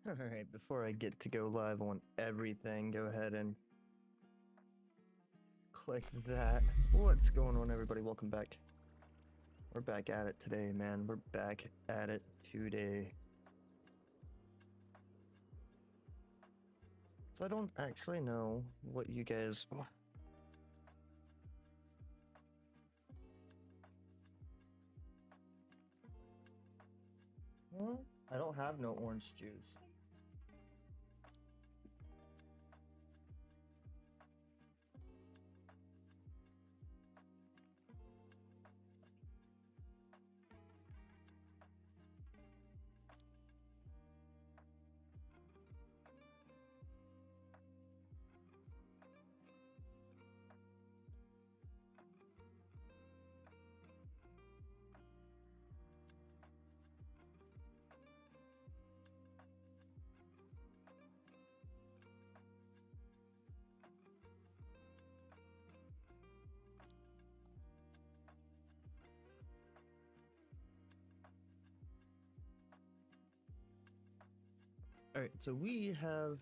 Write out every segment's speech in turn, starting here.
Alright, before I get to go live on everything, go ahead and click that. What's going on, everybody? Welcome back. We're back at it today, man. We're back at it today. So I don't actually know what you guys... Well, I don't have no orange juice. Alright, so we have,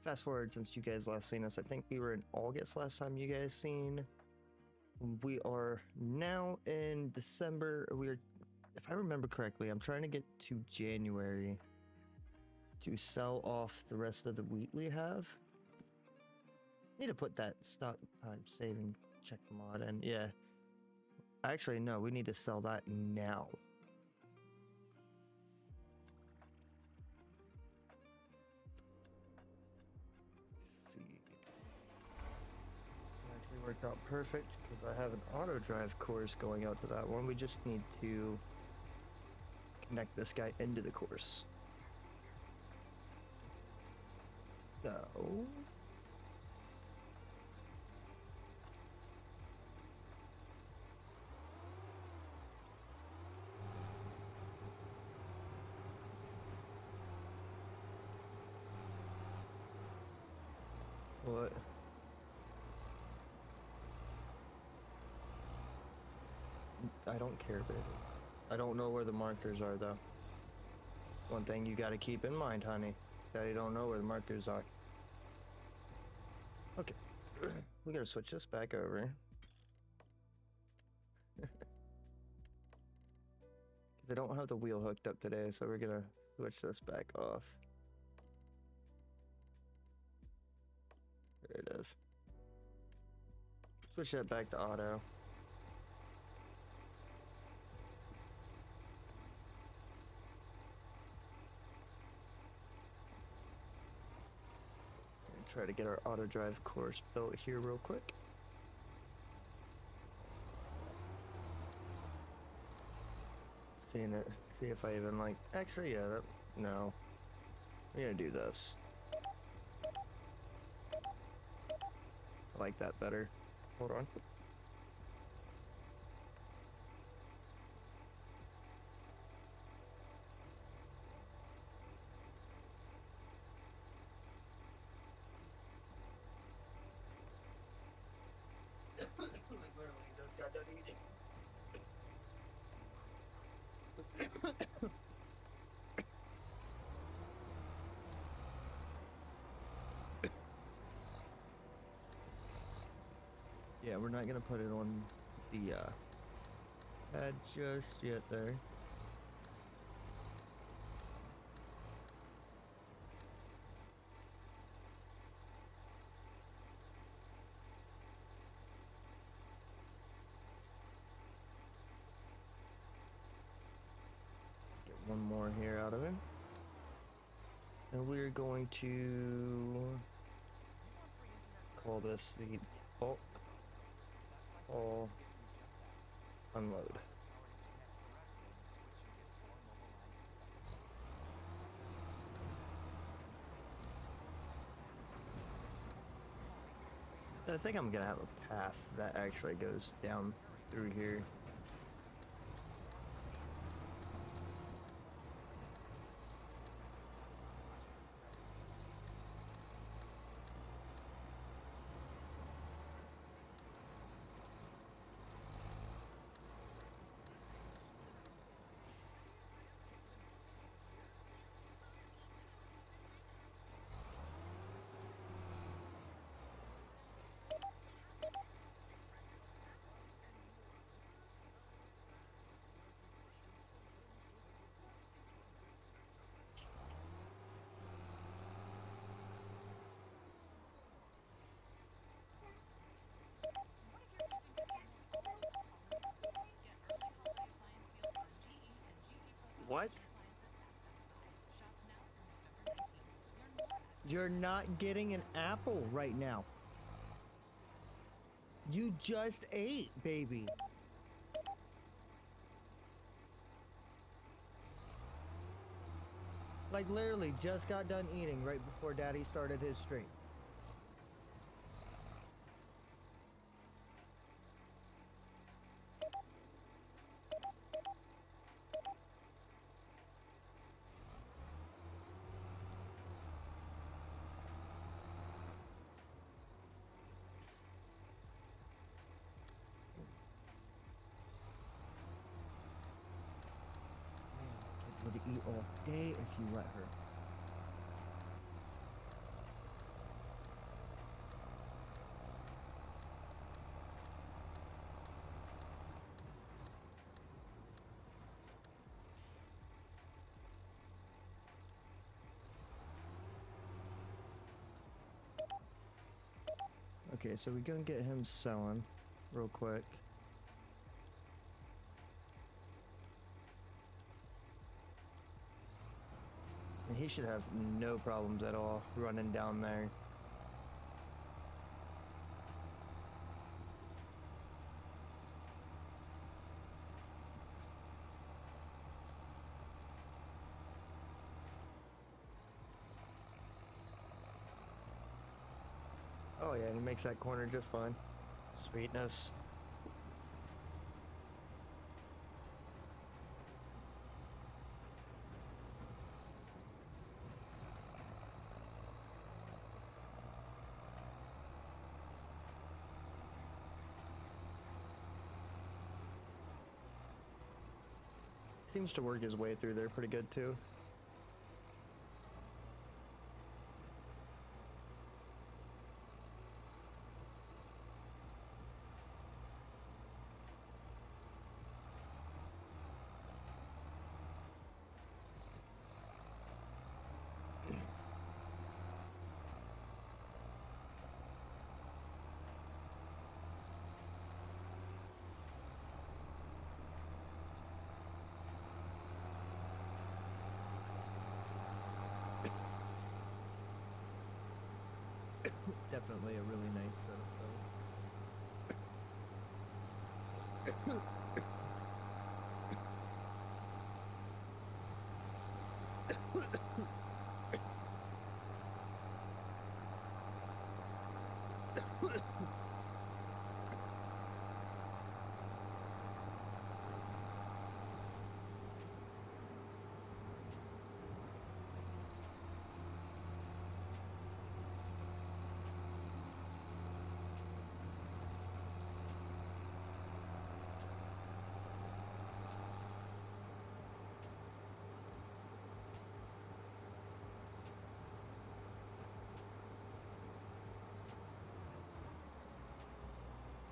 fast forward since you guys last seen us, I think we were in August last time you guys seen. We are now in December. If I remember correctly, I'm trying to get to January to sell off the rest of the wheat we have. Need to put that stock time saving check mod in. Yeah. Actually, no, we need to sell that now. Feed. Actually worked out perfect because I have an auto drive course going out to that one. We just need to connect this guy into the course. So... What? I don't care, baby. I don't know where the markers are, though. One thing you gotta keep in mind, honey. Daddy don't know where the markers are. Okay. We gotta switch this back over. Because I don't have the wheel hooked up today, so we're gonna switch this back off. There it is. Switch that back to auto. And try to get our auto drive course built here real quick. Seeing it, see if I even like, actually, yeah, no. We're gonna do this. I like that better. Hold on. Like literally just got done eating. Yeah, we're not gonna put it on the pad just yet there. Get one more here out of it. And we're going to call this the bulk haul unload. I think I'm gonna have a path that actually goes down through here. What? You're not getting an apple right now. You just ate, baby. Like literally just got done eating right before Daddy started his stream. Man, kid would eat all day if you let her. Okay, so we're gonna get him selling real quick. And he should have no problems at all running down there. Oh yeah, he makes that corner just fine. Sweetness. Seems to work his way through there pretty good too. Definitely a really nice setup though.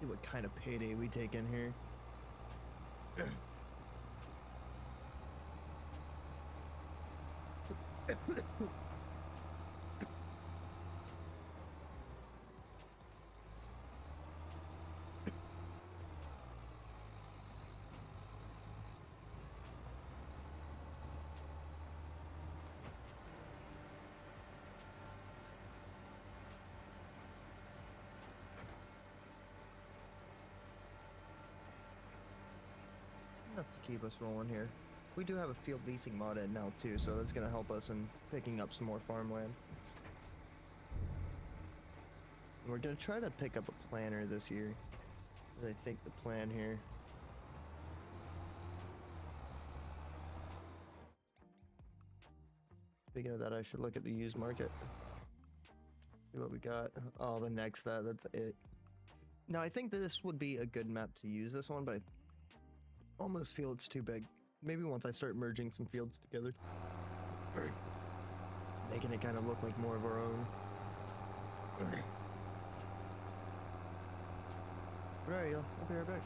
See what kind of payday we take in here. Enough to keep us rolling here. We do have a field leasing mod in now too, so that's going to help us in picking up some more farmland. And we're going to try to pick up a planter this year. I think the plan here. Speaking of that, I should look at the used market. See what we got. Oh, the next that's it. Now, I think this would be a good map to use this one, but I almost feel it's too big. Maybe once I start merging some fields together. Making it kind of look like more of our own. Right, y'all. I'll be right back.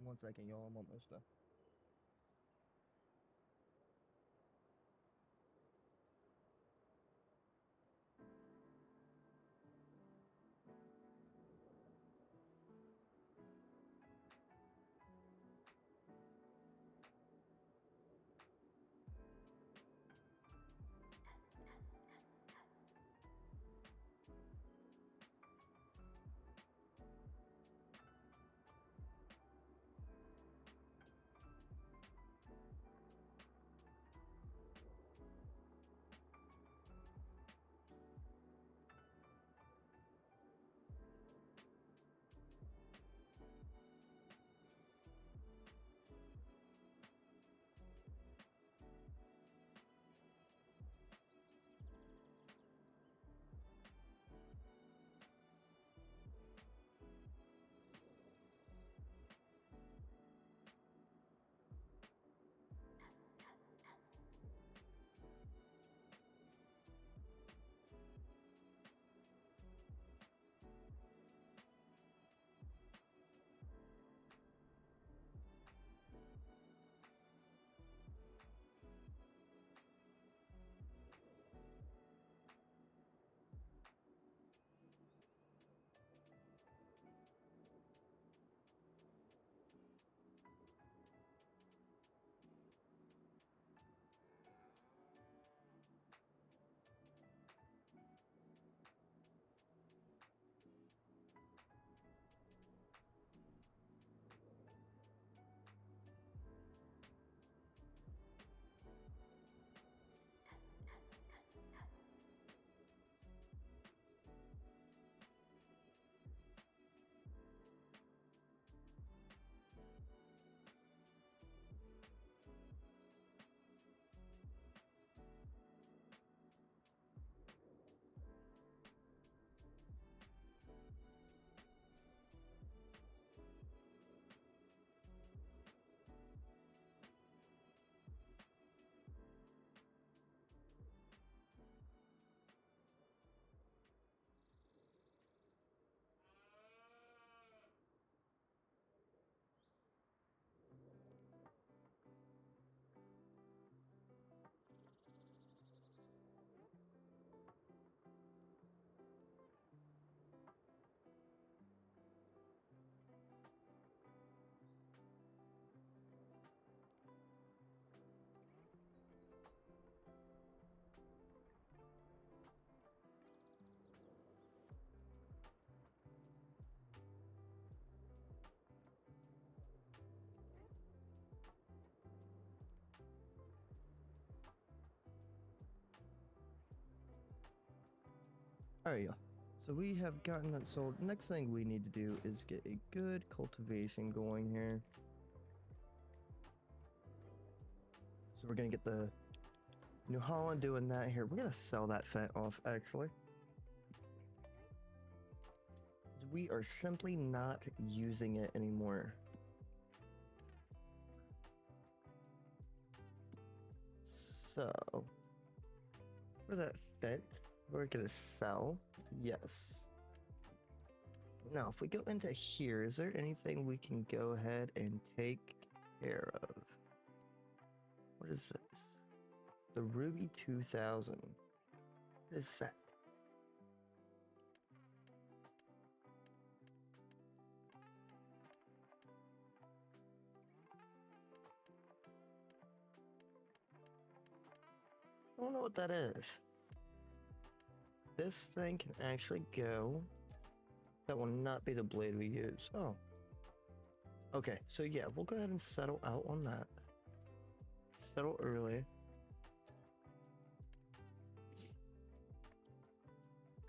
1 second, y'all. I'm almost done. Alright, y'all. So we have gotten that sold. Next thing we need to do is get a good cultivation going here. So we're gonna get the New Holland doing that here. We're gonna sell that fat off, actually. We are simply not using it anymore. So, for that fit, we're gonna sell. Yes. Now, if we go into here, is there anything we can go ahead and take care of? What is this? The Ruby 2000. What is that? I don't know what that is. This thing can actually go. That will not be the blade we use. Oh. Okay, so yeah, we'll go ahead and settle out on that. Settle early.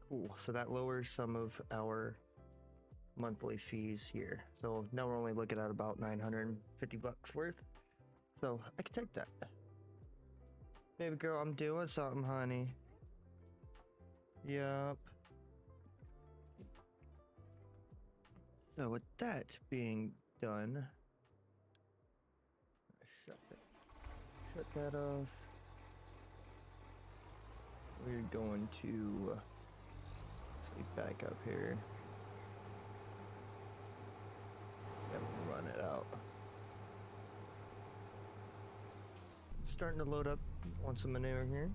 Cool, so that lowers some of our monthly fees here. So now we're only looking at about 950 bucks worth. So I can take that. Baby girl, I'm doing something, honey. Yup. So with that being done, shut that off. We're going to back up here. Yep, run it out. starting to load up on some manure here.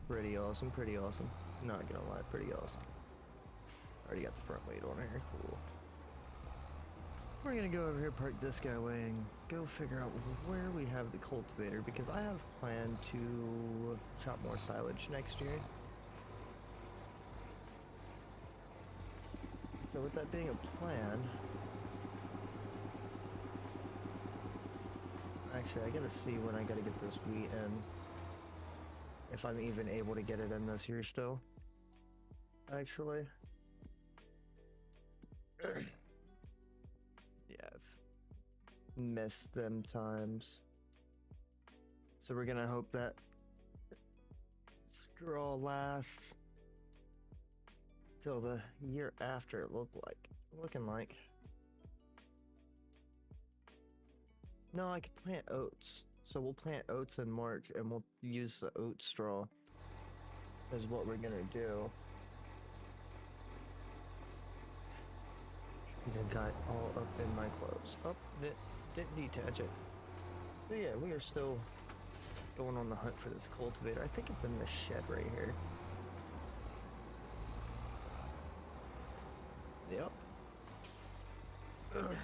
Pretty awesome, pretty awesome. Not gonna lie, pretty awesome. Already got the front weight on here, cool. We're gonna go over here, park this guy away, and go figure out where we have the cultivator, because I have planned to chop more silage next year. So with that being a plan, actually I gotta see when I gotta get this wheat in. If I'm even able to get it in this year still. Actually. Yeah, I've missed them times. So we're gonna hope that straw lasts till the year after it looking like. No, I could plant oats. So we'll plant oats in March and we'll use the oat straw is what we're gonna do. Then got all up in my clothes. Oh, didn't detach it. So yeah, we are still going on the hunt for this cultivator. I think it's in this shed right here. Yep. Ugh.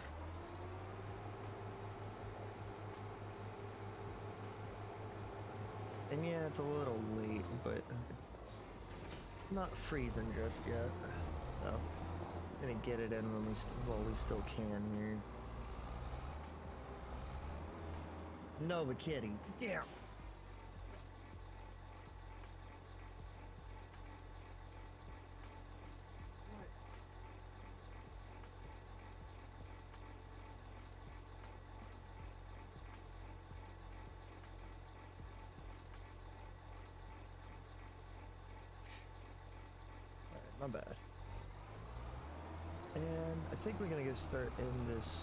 And yeah, it's a little late, but it's not freezing just yet. So, gonna get it in when we still can here. Nova Kitty, yeah. My bad. And I think we're gonna go start in this.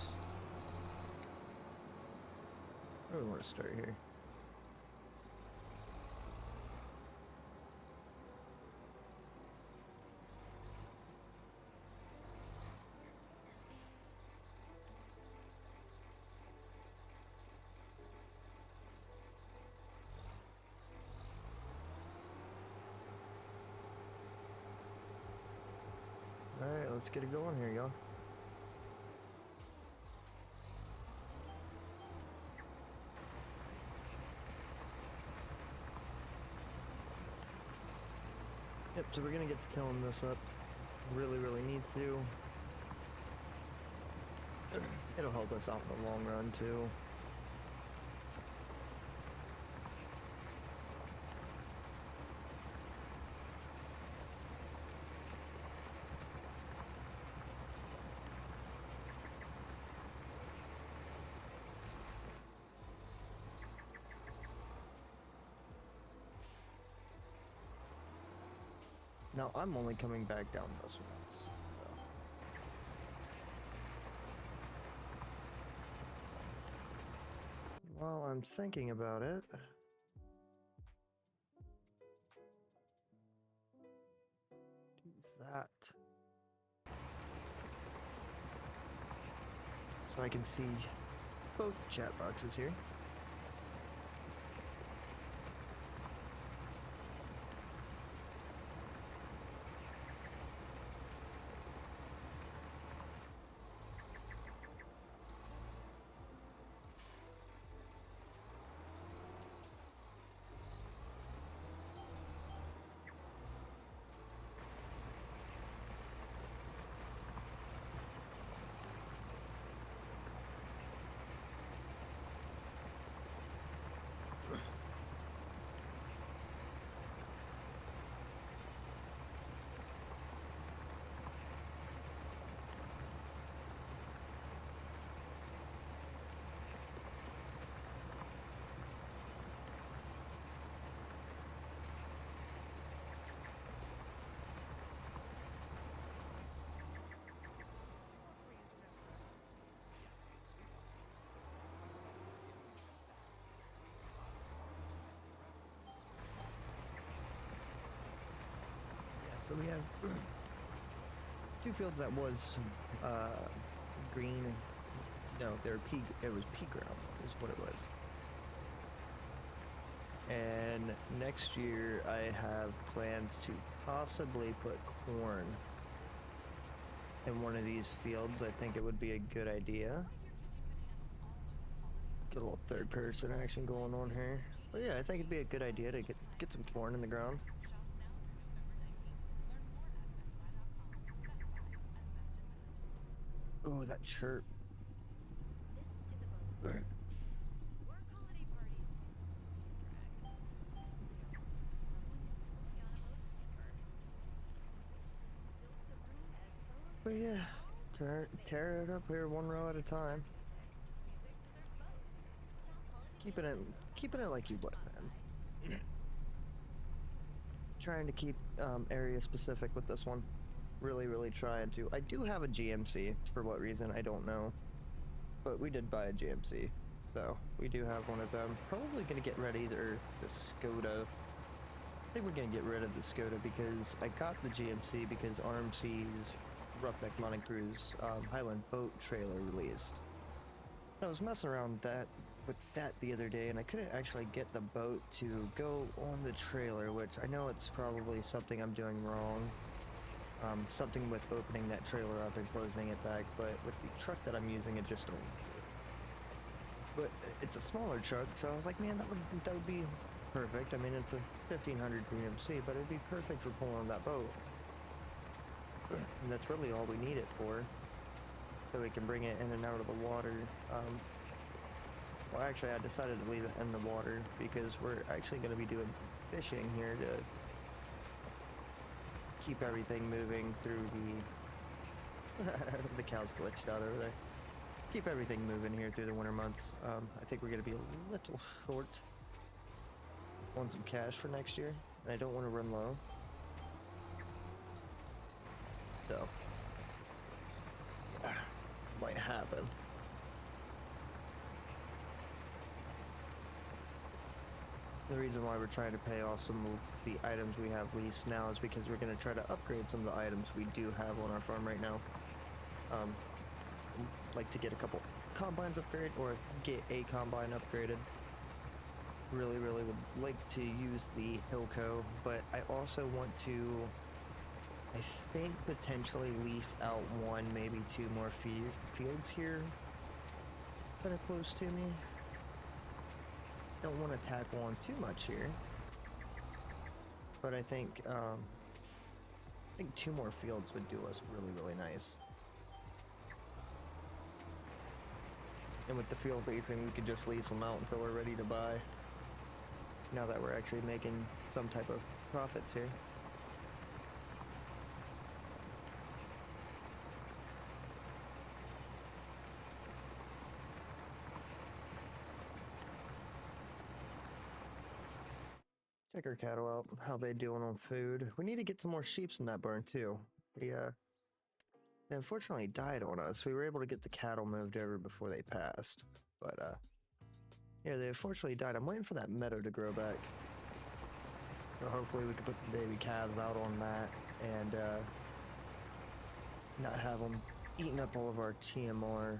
Where do we want to start here? Alright, let's get it going here, y'all. Yep, so we're gonna get to tilling this up. Really need to. It'll help us out in the long run, too. Now, I'm only coming back down this once. So. While I'm thinking about it, do that. So I can see both chat boxes here. So we have two fields that was green. No, they're pea. It was pea ground is what it was. And next year I have plans to possibly put corn in one of these fields. I think it would be a good idea. Get a little third person action going on here. But yeah, I think it'd be a good idea to get some corn in the ground. Oh, that chirp. But yeah, tear it up here one row at a time. Keeping it like you would, man. Trying to keep area specific with this one. Really trying to. I do have a GMC. For what reason, I don't know. But we did buy a GMC. So, we do have one of them. Probably going to get rid of either the Skoda. I think we're going to get rid of the Skoda because I got the GMC because RMC's Roughneck Mountain Cruise Highland boat trailer released. I was messing around with that the other day, and I couldn't actually get the boat to go on the trailer, which I know it's probably something I'm doing wrong. Something with opening that trailer up and closing it back, but with the truck that I'm using, it just don't. But it's a smaller truck, so I was like, man, that would be perfect. I mean, it's a 1500 GMC, but it'd be perfect for pulling that boat. And that's really all we need it for, so we can bring it in and out of the water. Well, actually, I decided to leave it in the water because we're actually going to be doing some fishing here to keep everything moving through the... the cow's glitched out over there. Keep everything moving here through the winter months. I think we're going to be a little short on some cash for next year, and I don't want to run low. So, might happen. The reason why we're trying to pay off some of the items we have leased now is because we're going to try to upgrade some of the items we do have on our farm right now. Like to get a couple combines upgraded or get a combine upgraded. Really would like to use the Hilco, but I also want to, I think, potentially lease out one, maybe two more fields here that are close to me. Don't want to tackle on too much here, but I think two more fields would do us really nice. And with the field leasing, we could just lease them out until we're ready to buy. Now that we're actually making some type of profits here. Check our cattle out, how they doing on food. We need to get some more sheeps in that barn too. They unfortunately died on us. We were able to get the cattle moved over before they passed. But yeah, they unfortunately died. I'm waiting for that meadow to grow back. So hopefully we can put the baby calves out on that and not have them eating up all of our TMR.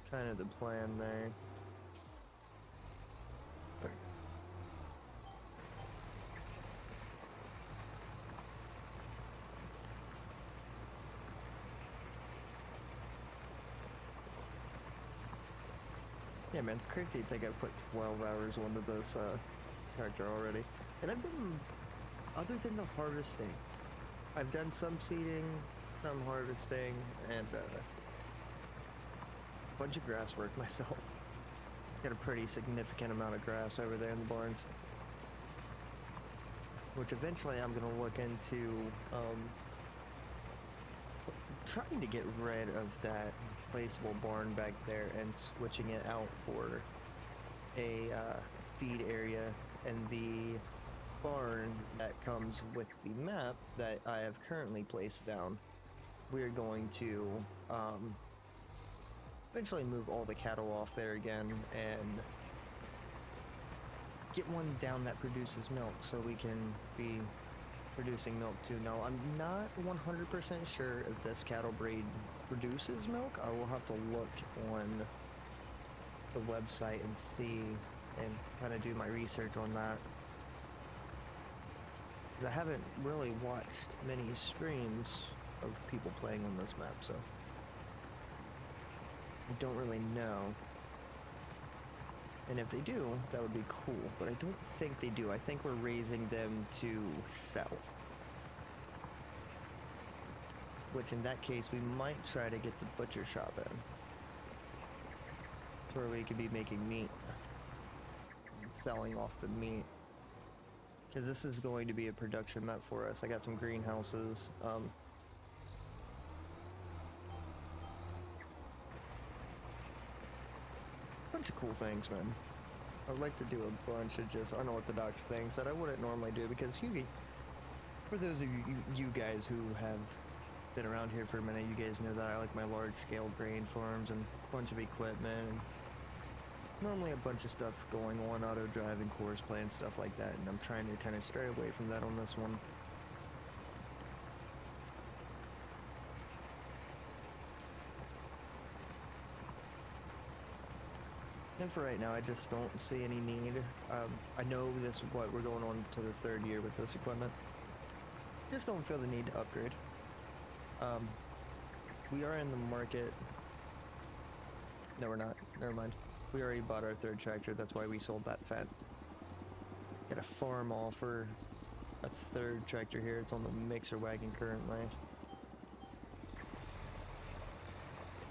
It's kind of the plan there. Yeah, man, crazy to think I put 12 hours onto this character already. And I've been, other than the harvesting, I've done some seeding, some harvesting, and a bunch of grass work myself. Got a pretty significant amount of grass over there in the barns. Which eventually I'm going to look into trying to get rid of that placeable barn back there and switching it out for a feed area, and the barn that comes with the map that I have currently placed down. We're going to eventually move all the cattle off there again and get one down that produces milk so we can be producing milk too. Now, I'm not 100% sure if this cattle breed produces milk. I will have to look on the website and see and kind of do my research on that. Because I haven't really watched many streams of people playing on this map, so I don't really know. And if they do, that would be cool, but I don't think they do. I think we're raising them to sell. Which in that case, we might try to get the butcher shop in. Where we could be making meat. And selling off the meat. Because this is going to be a production map for us. I got some greenhouses. Bunch of cool things, man. I would like to do a bunch of just unorthodox things that I wouldn't normally do, because for those of you guys who have been around here for a minute, you guys know that I like my large-scale grain farms and a bunch of equipment, and normally a bunch of stuff going on, auto driving, course play, and stuff like that, and I'm trying to kind of stray away from that on this one. And for right now, I just don't see any need. I know we're going on to the 3rd year with this equipment. Just don't feel the need to upgrade. We are in the market. No, we're not. Never mind. We already bought our 3rd tractor. That's why we sold that fat. Got a farm all for a 3rd tractor here. It's on the mixer wagon currently.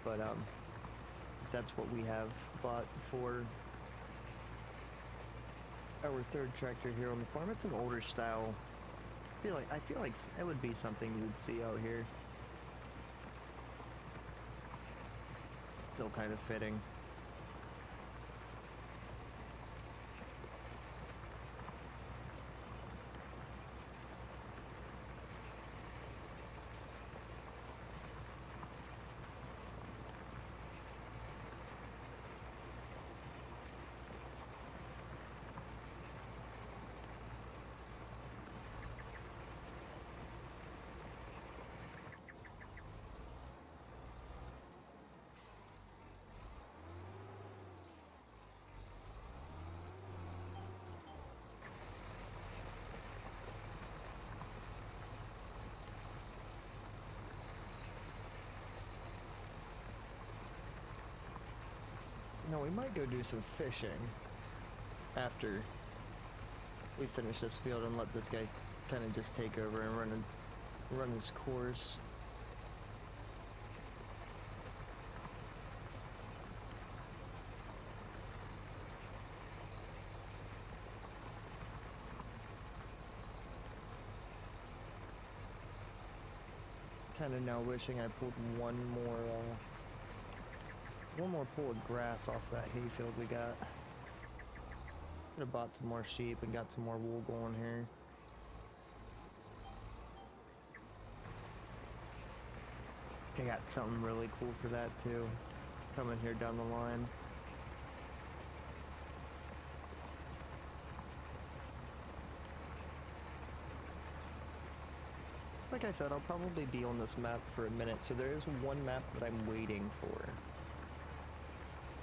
But, that's what we have bought for our 3rd tractor here on the farm. It's an older style. I feel like it would be something you would see out here. Still kind of fitting. No, we might go do some fishing after we finish this field and let this guy kind of just take over and run his course. Kind of now wishing I pulled one more pull of grass off that hayfield we got. Could have bought some more sheep and got some more wool going here. I got something really cool for that too, coming here down the line. Like I said, I'll probably be on this map for a minute, so there is one map that I'm waiting for.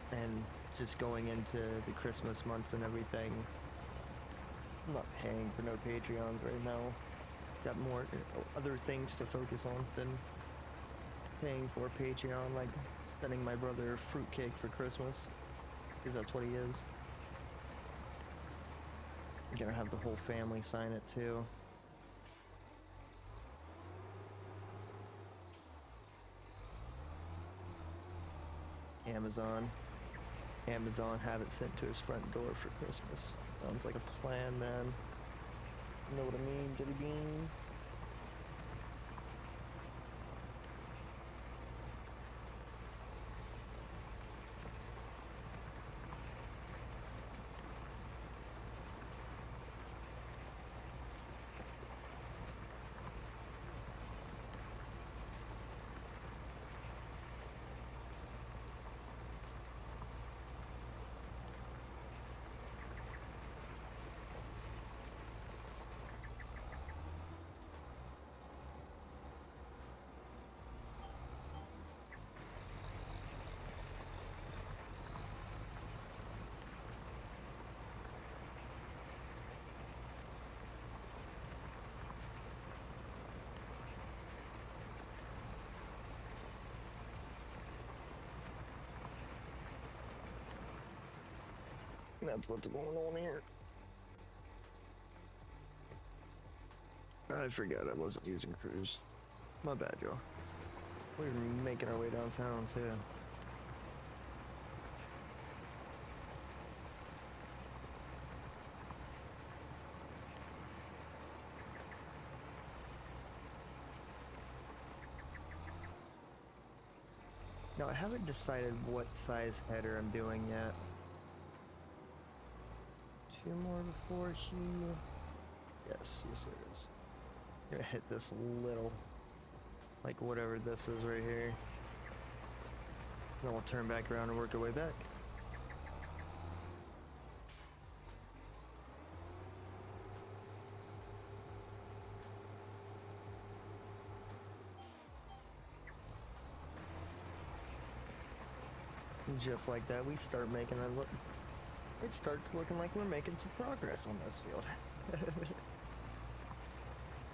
And just going into the Christmas months and everything, I'm not paying for no Patreons right now. Got more other things to focus on than paying for Patreon, like sending my brother a fruitcake for Christmas, because that's what he is. I'm gonna have the whole family sign it too. Amazon have it sent to his front door for Christmas. Sounds like a plan, man. You know what I mean, Jelly Bean? That's what's going on here. I forgot I wasn't using cruise. My bad, y'all. We're making our way downtown, too. Now, I haven't decided what size header I'm doing yet. 2 more before he... Yes, there is. I'm gonna hit this little, like whatever this is right here. Then we'll turn back around and work our way back. And just like that, we start making it look. It starts looking like we're making some progress on this field.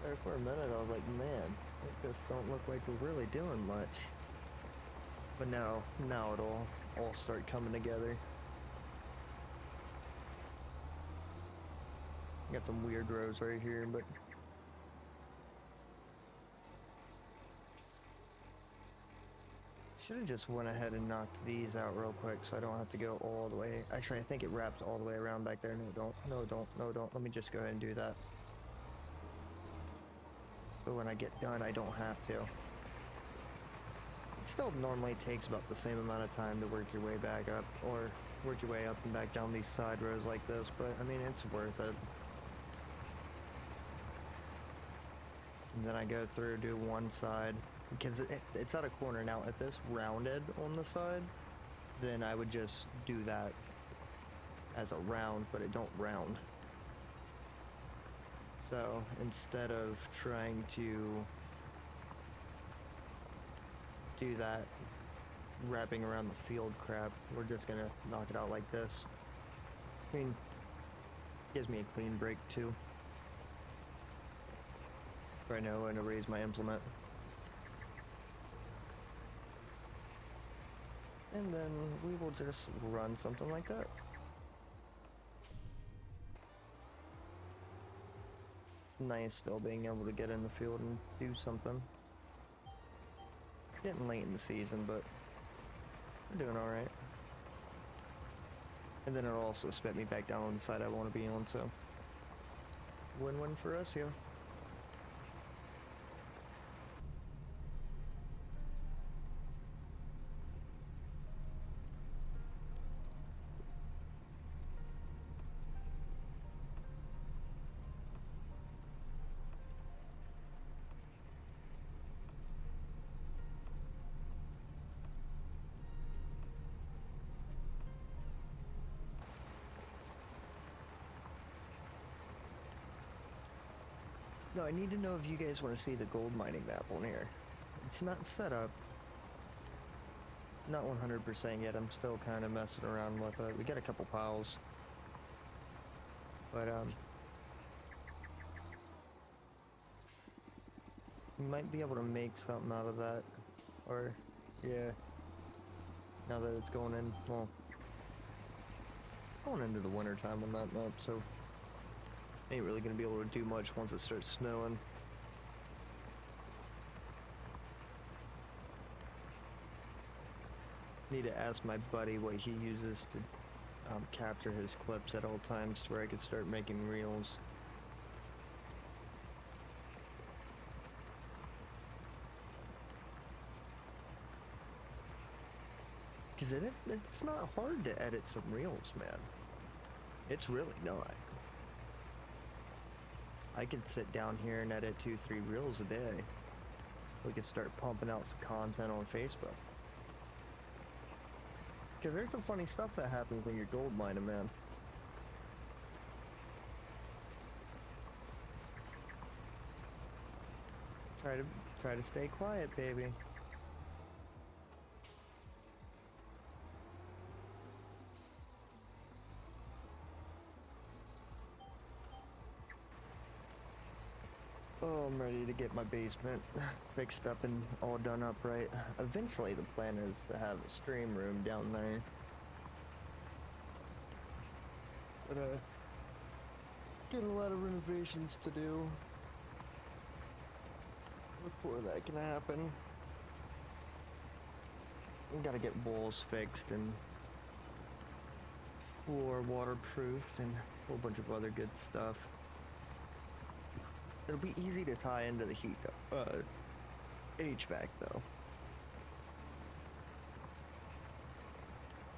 There for a minute, I was like, man, it just don't look like we're really doing much. But now it'll all start coming together. Got some weird rows right here, but should have just went ahead and knocked these out real quick so I don't have to go all the way. Actually, I think it wraps all the way around back there. No, don't. Let me just go ahead and do that. But when I get done, I don't have to. It still normally takes about the same amount of time to work your way back up, or work your way up and back down these side rows like this, but I mean, it's worth it. And then I go through, do one side, because it's at a corner now. If this rounded on the side, then I would just do that as a round, but it don't round. So instead of trying to do that wrapping around the field crap, we're just gonna knock it out like this. I mean, gives me a clean break too. Right now, I'm going to raise my implement. And then we will just run something like that. It's nice still being able to get in the field and do something. Getting late in the season, but we're doing alright. And then it'll also spit me back down on the side I want to be on, so win-win for us here. No, I need to know if you guys want to see the gold mining map on here. It's not set up. Not 100% yet. I'm still kind of messing around with it. We got a couple piles. But, we might be able to make something out of that. Or, yeah. Now that it's going in, well, going into the winter time on that map, so ain't really gonna be able to do much once it starts snowing. Need to ask my buddy what he uses to capture his clips at all times to where I could start making reels. Because it's not hard to edit some reels, man. It's really not. I could sit down here and edit 2-3 reels a day. We could start pumping out some content on Facebook. Because there's some funny stuff that happens when you're gold mining, man. Try to stay quiet, baby. Oh, I'm ready to get my basement fixed up and all done up right. Eventually the plan is to have a stream room down there. But got a lot of renovations to do before that can happen. Gotta get walls fixed and floor waterproofed and a whole bunch of other good stuff. It'll be easy to tie into the heat, HVAC though.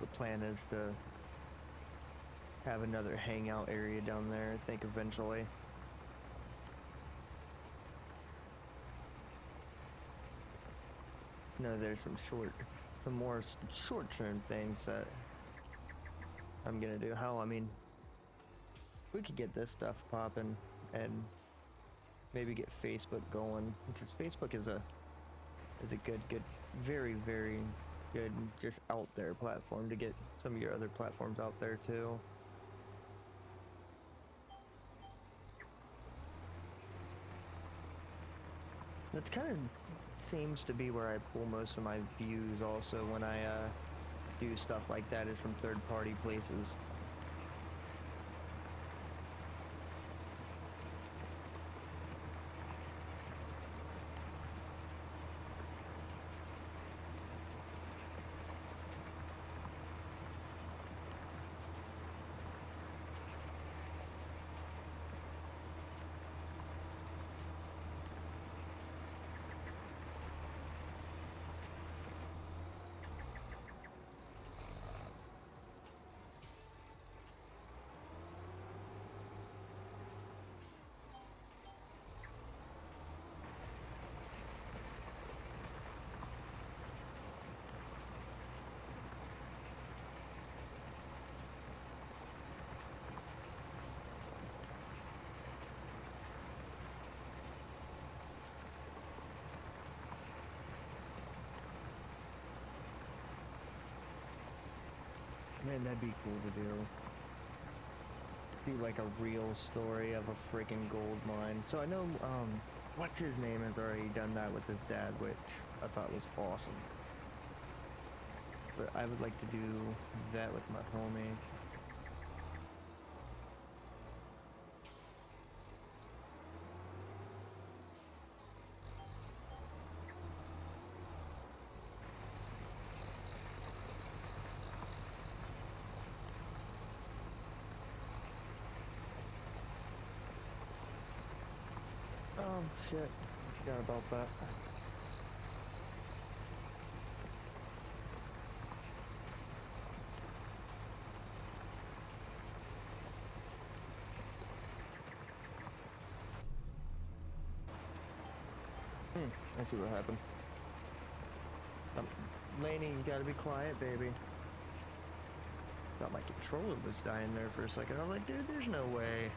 The plan is to have another hangout area down there, I think, eventually. No, there's some more short-term things that I'm gonna do. Hell, I mean, we could get this stuff popping and maybe get Facebook going, because Facebook is a good, very, very good, just out there platform to get some of your other platforms out there too. That's kind of seems to be where I pull most of my views also when I do stuff like that, is from third-party places. Man, that'd be cool to do. Do like a real story of a freaking gold mine. So I know, what's his name has already done that with his dad, which I thought was awesome. But I would like to do that with my homie. Oh shit, I forgot about that. I see what happened. Laney, you gotta be quiet, baby. Thought my controller was dying there for a second. I was like, dude, there's no way.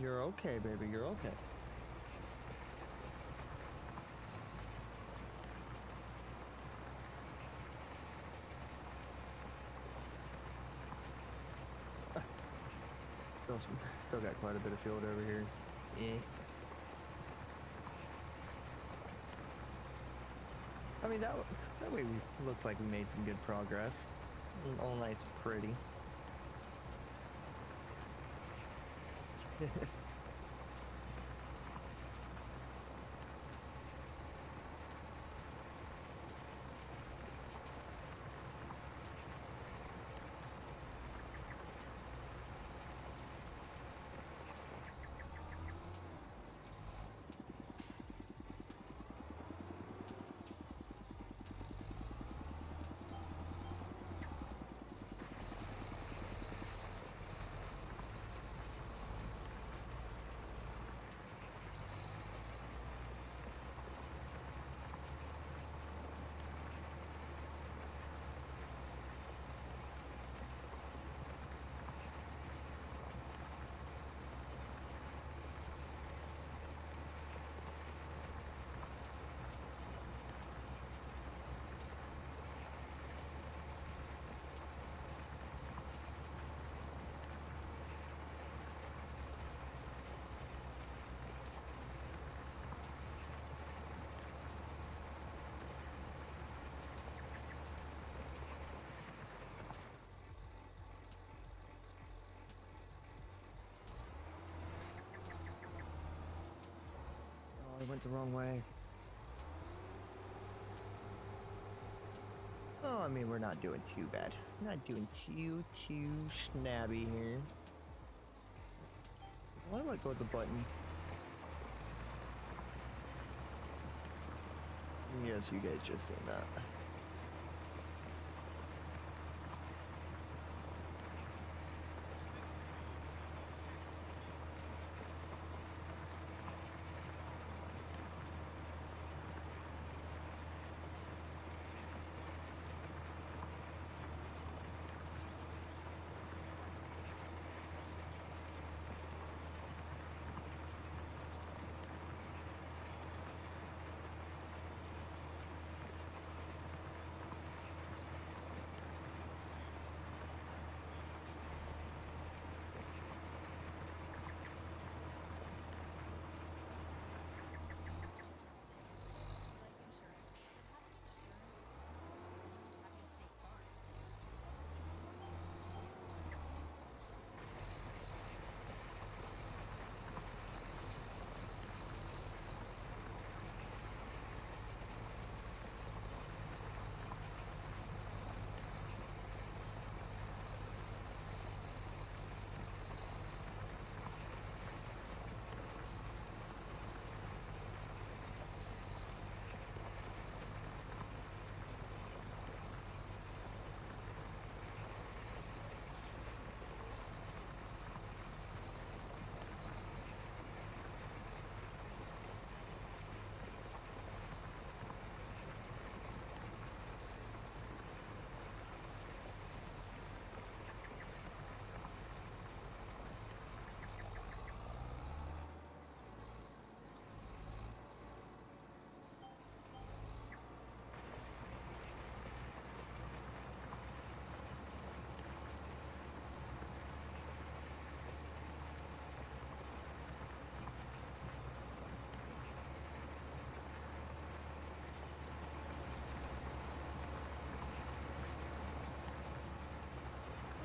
You're okay, baby, you're okay. Still got quite a bit of field over here. Eh. I mean, that way we looks like we made some good progress. All night's pretty. went the wrong way. Oh, I mean, we're not doing too bad. Not doing too snabby here. Why do I go with the button? Yes, you guys just seen that.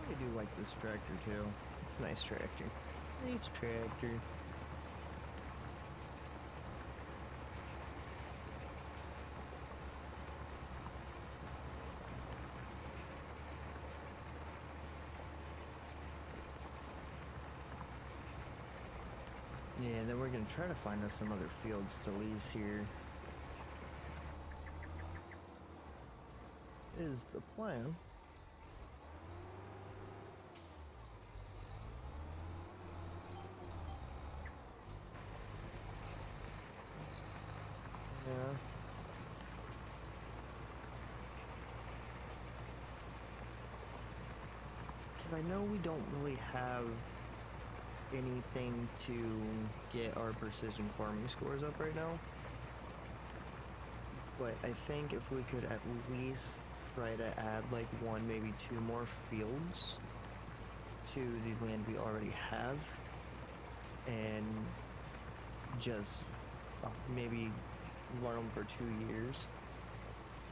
I do like this tractor too. It's a nice tractor. Nice tractor. Yeah, and then we're gonna try to find us some other fields to lease here. Is the plan. Yeah. Because I know we don't really have anything to get our precision farming scores up right now. But I think if we could at least try to add like one, maybe two more fields to the land we already have, and just maybe run them for 2 years,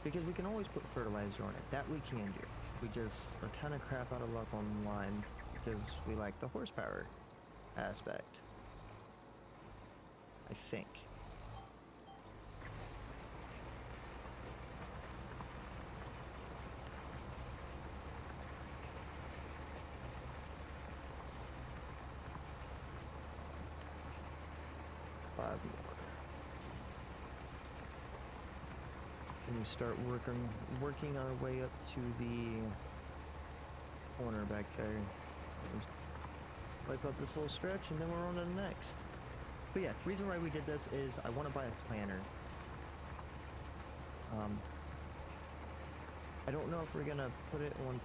because we can always put fertilizer on it. That we can do. We just are kind of crap out of luck online because we like the horsepower aspect, I think. Five more. And we start working our way up to the corner back there. Wipe up this little stretch, and then we're on to the next. But yeah, reason why we did this is I want to buy a planter. I don't know if we're gonna put it on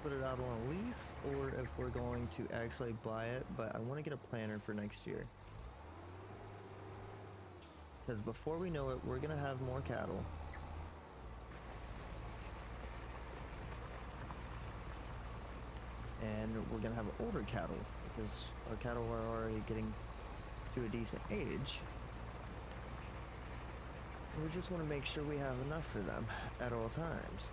put it out on a lease, or if we're going to actually buy it. But I want to get a planter for next year, because before we know it, we're gonna have more cattle. And we're gonna have older cattle, because our cattle are already getting to a decent age. And we just want to make sure we have enough for them at all times.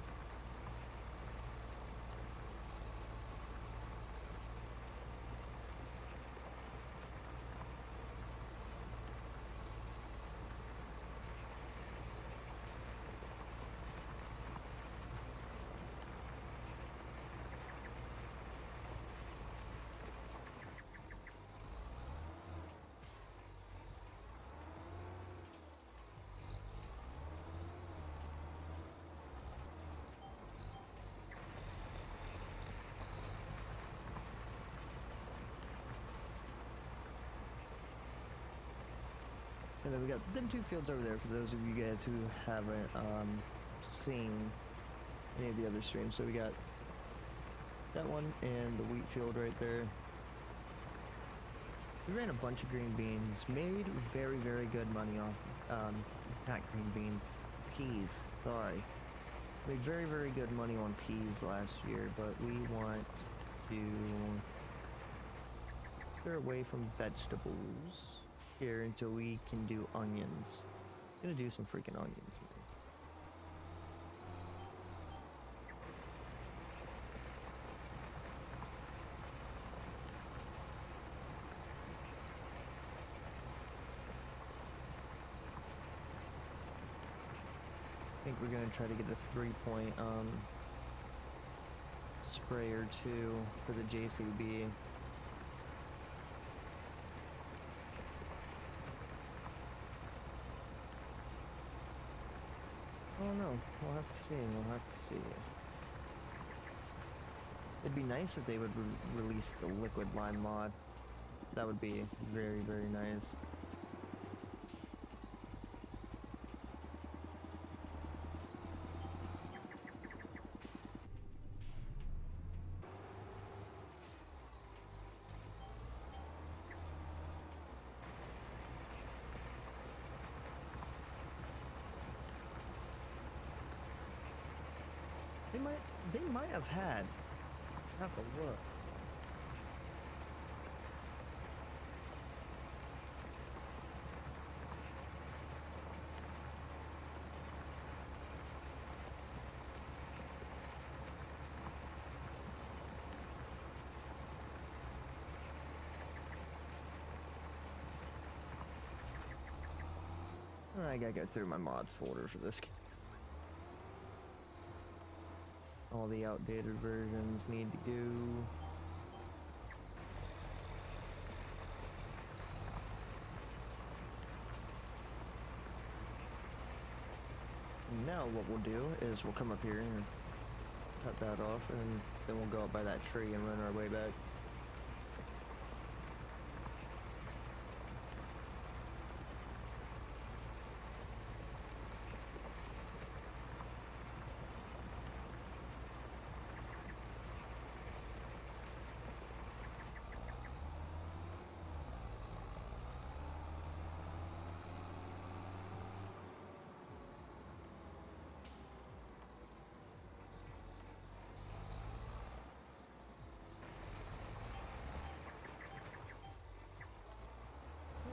And then we got them two fields over there for those of you guys who haven't seen any of the other streams. So we got that one and the wheat field right there. We ran a bunch of green beans, made very, very good money off, not green beans, peas, sorry. Made very, very good money on peas last year, but we want to steer away from vegetables here until we can do onions. I'm gonna do some freaking onions, man. I think we're gonna try to get a 3-point spray or two for the JCB. Oh no, we'll have to see, we'll have to see. It'd be nice if they would release the liquid lime mod. That would be very, very nice. They might have had. I have to look. I gotta go through my mods folder for this. All the outdated versions need to go. Now what we'll do is we'll come up here and cut that off, and then we'll go up by that tree and run our way back.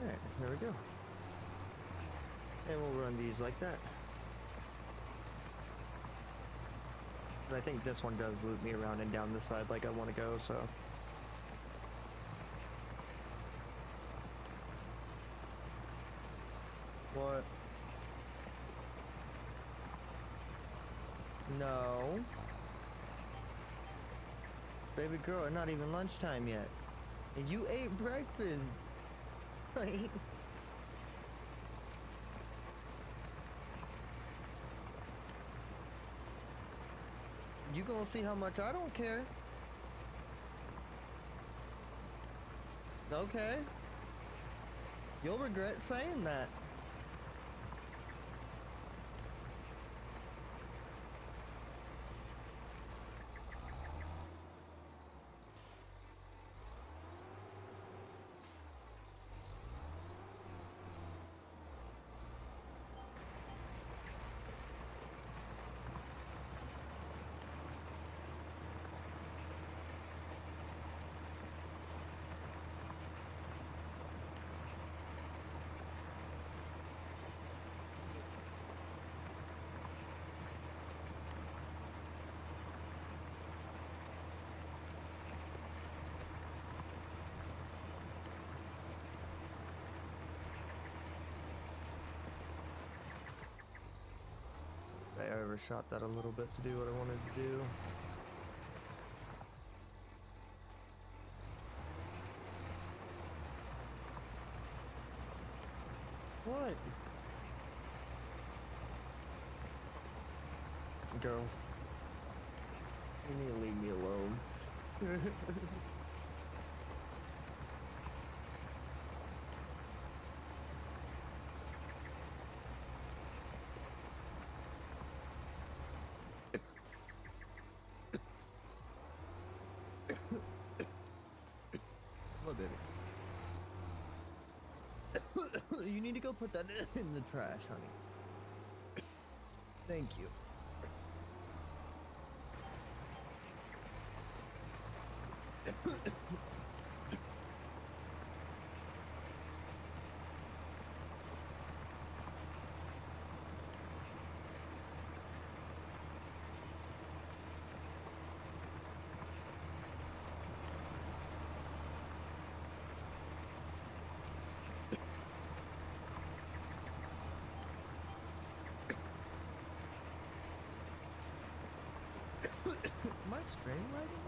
Alright, there we go. And we'll run these like that. So I think this one does loop me around and down this side like I want to go, so. What? No. Baby girl, it's not even lunchtime yet. And you ate breakfast. Right? You gonna see how much I don't care. Okay. You'll regret saying that. I overshot that a little bit to do what I wanted to do. What? Girl. You need to leave me alone. baby. You need to go put that in the trash, honey. Thank you. Am I straight lighting?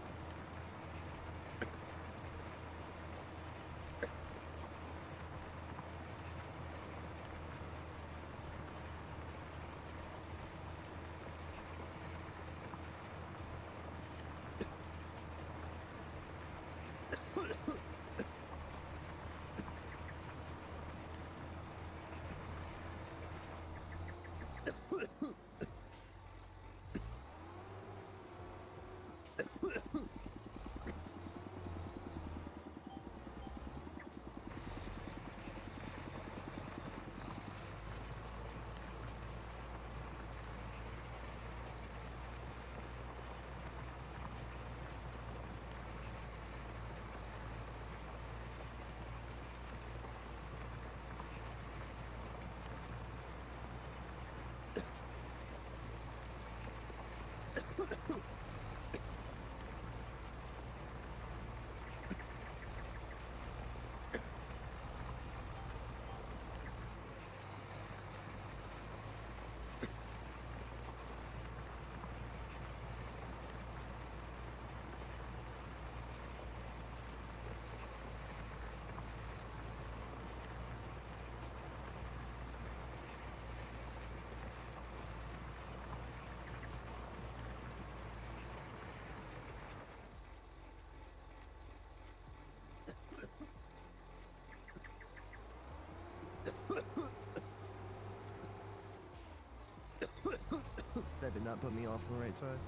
That did not put me off on the right side.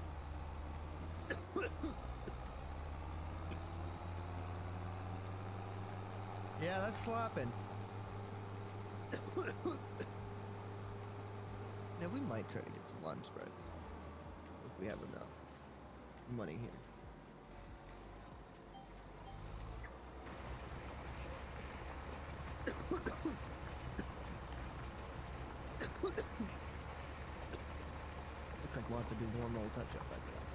Yeah, that's slapping. Now we might try to get some lime spread if we have enough money here. Looks like we'll have to do one more touch-up at the end.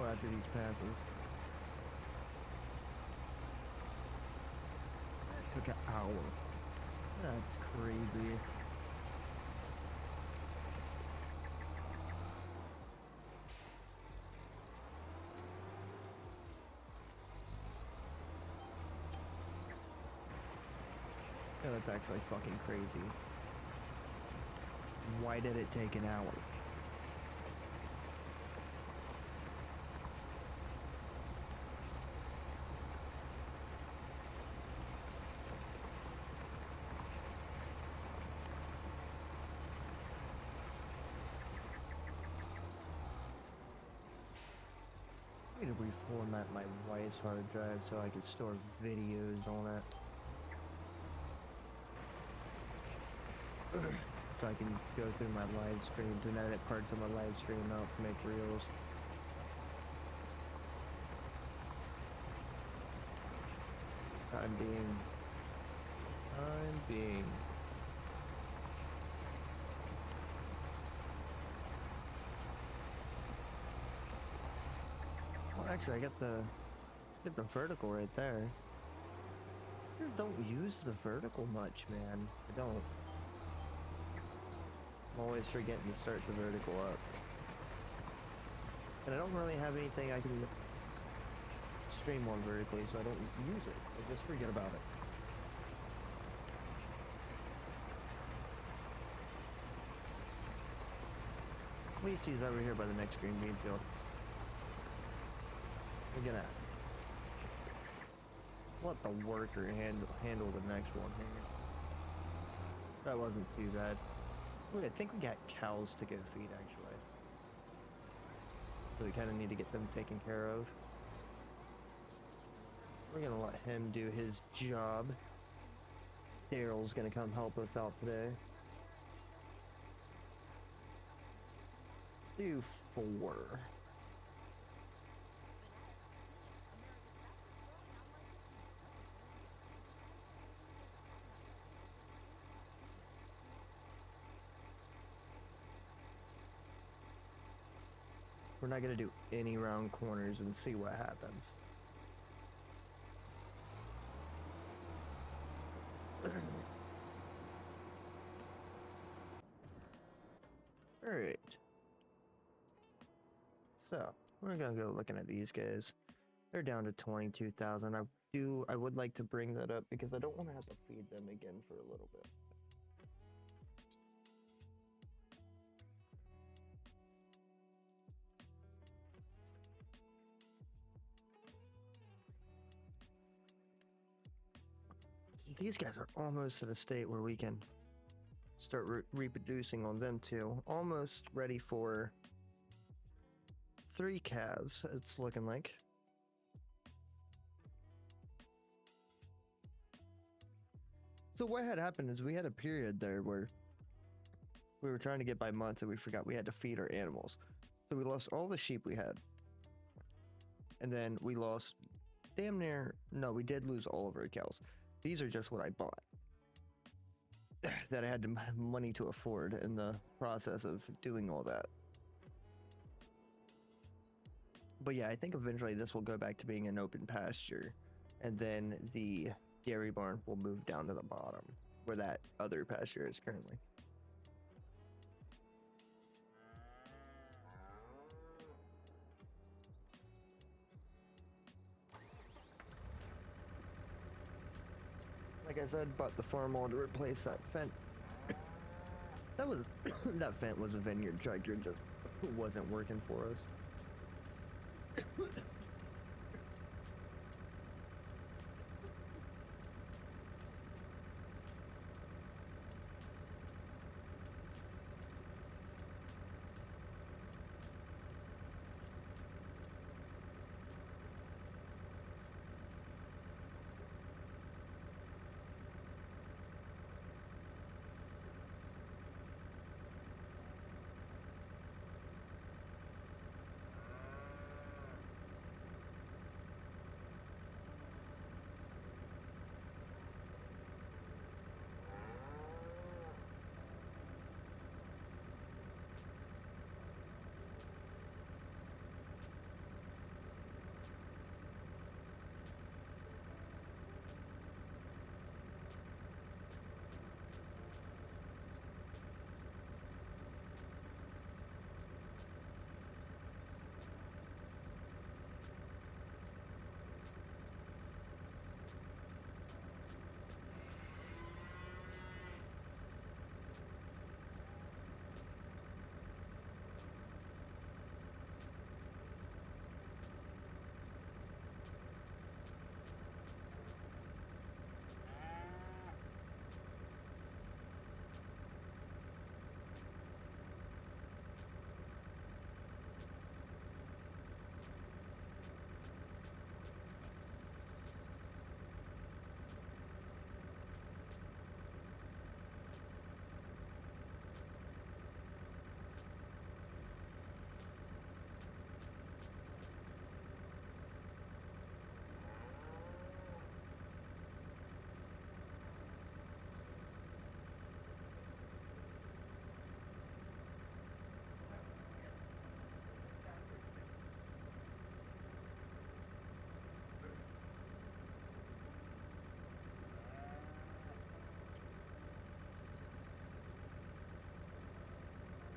Or after these passes. That took an hour. That's crazy. Yeah, that's actually fucking crazy. Why did it take an hour? I need to reformat my wife's hard drive so I can store videos on it. So I can go through my live streams and edit parts of my live stream out to make reels. Time being. Well, actually, I get the vertical right there. I just don't use the vertical much, man. I don't. I'm always forgetting to start the vertical up. And I don't really have anything I can stream on vertically, so I don't use it. I just forget about it. At least he's over here by the next green bean field. Look at that. Let the worker handle the next one here. That wasn't too bad. Wait, I think we got cows to go feed, actually. So we kind of need to get them taken care of. We're gonna let him do his job. Daryl's gonna come help us out today. Let's do 4. We're not gonna do any round corners and see what happens. Alright. So, we're gonna go looking at these guys. They're down to 22,000. I would like to bring that up because I don't want to have to feed them again for a little bit. These guys are almost at a state where we can start reproducing on them too. Almost ready for 3 calves, it's looking like. So what had happened is we had a period there where we were trying to get by months and we forgot we had to feed our animals. So we lost all the sheep we had. And then we lost damn near, no, we did lose all of our cows. These are just what I bought that I had money to afford in the process of doing all that. But yeah, I think eventually this will go back to being an open pasture, and then the dairy barn will move down to the bottom where that other pasture is currently. Like I said, bought the farm all to replace that fence. That was that fence was a vineyard tractor, just wasn't working for us.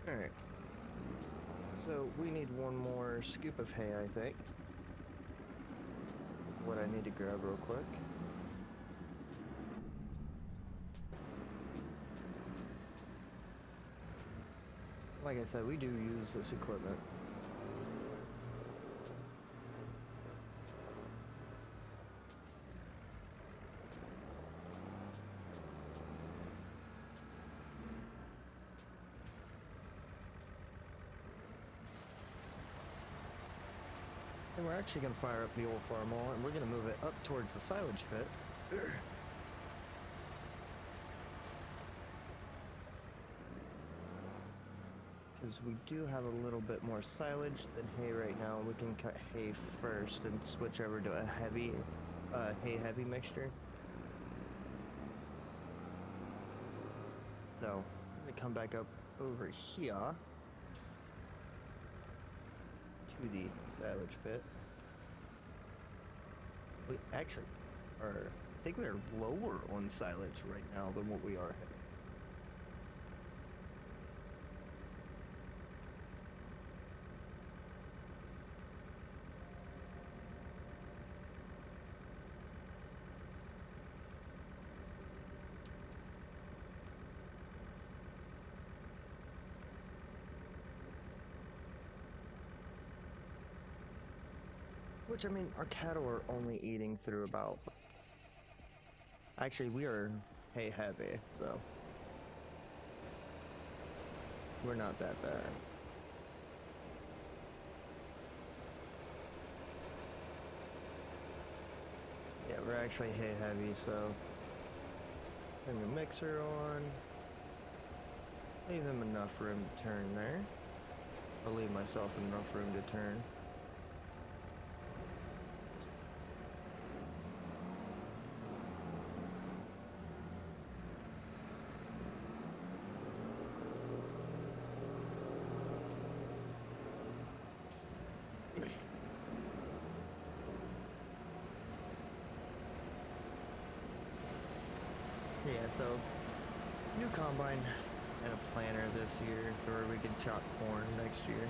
Alright. So we need one more scoop of hay, I think. What I need to grab real quick. Like I said, we do use this equipment. we're actually going to fire up the old farmall and we're going to move it up towards the silage pit. Because we do have a little bit more silage than hay right now. We can cut hay first and switch over to a heavy, hay-heavy mixture. So, I'm going to come back up over here to the silage pit. We actually are, I think we are lower on silage right now than what we are hay. Which, I mean, our cattle are only eating through about... Actually, we are hay heavy, so... We're not that bad. Yeah, we're actually hay heavy, so... Turn the mixer on. Leave him enough room to turn there. I'll leave myself enough room to turn. Yeah, so new combine and a planter this year where we can chop corn next year.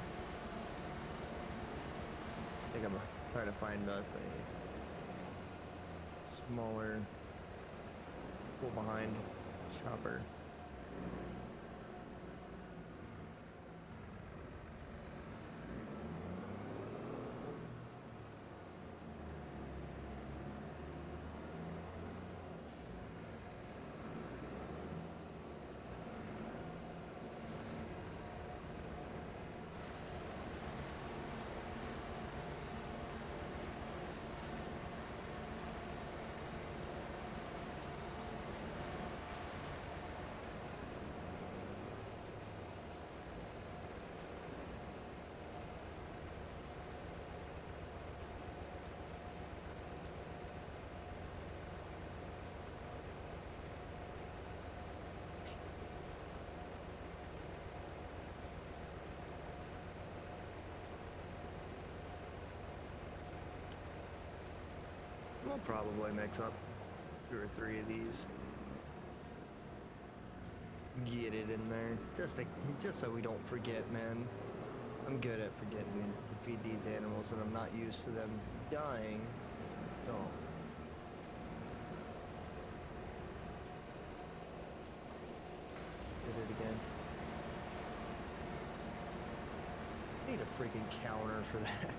I think I'm gonna try to find a smaller pull behind chopper. We'll probably mix up 2 or 3 of these. Get it in there, just so we don't forget, man. I'm good at forgetting to feed these animals, and I'm not used to them dying if I don't. Did it again. Need a freaking counter for that.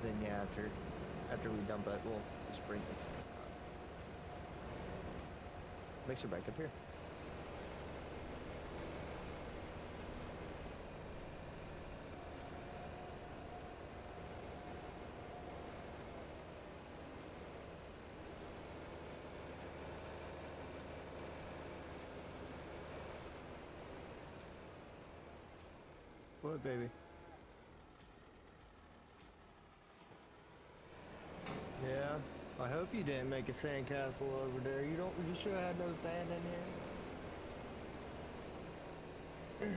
Then yeah, after we dump it, we'll just bring this mixer back up here. What, baby? Yeah, I hope you didn't make a sandcastle over there. You sure had no sand in here?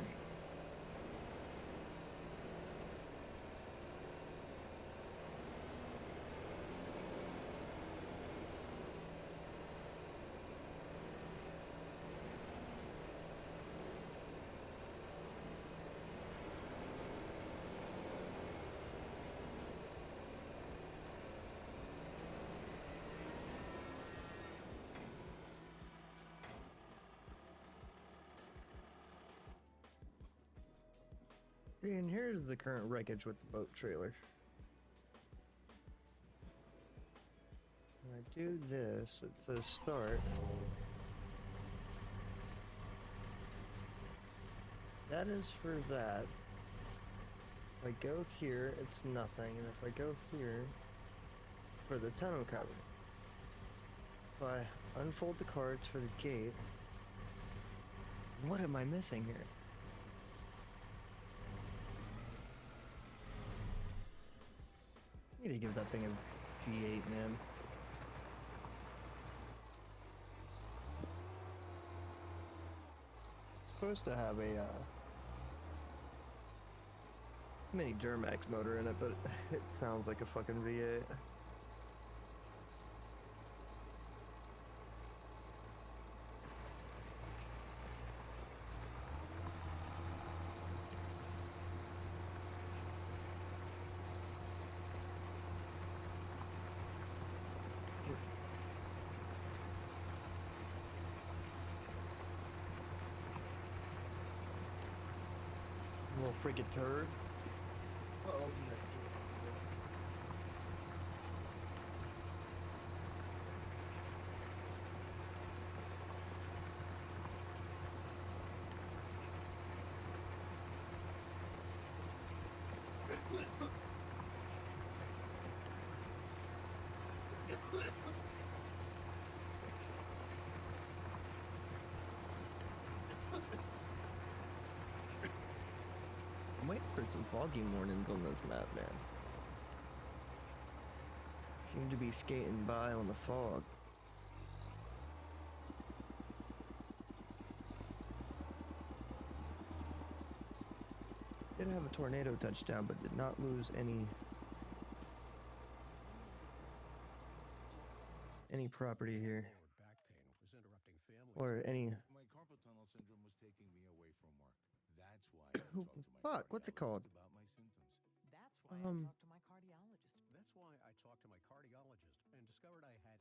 And here's the current wreckage with the boat trailer. When I do this, it says start. That is for that. If I go here, it's nothing, and if I go here for the tonneau cover, if I unfold the cards for the gate, what am I missing here? I need to give that thing a V8, man. It's supposed to have a mini Duramax motor in it, but it sounds like a fucking V8. Little freaking turd. Oh, I'm waiting for some foggy mornings on this map, man. Seem to be skating by on the fog. Did have a tornado touchdown, but did not lose any property here. Or any. My carpal tunnel syndrome was taking me away from work. That's why I talked to my Fuck, what's it called? about my symptoms. That's why I talked to my cardiologist. That's why I talked to my cardiologist and discovered I had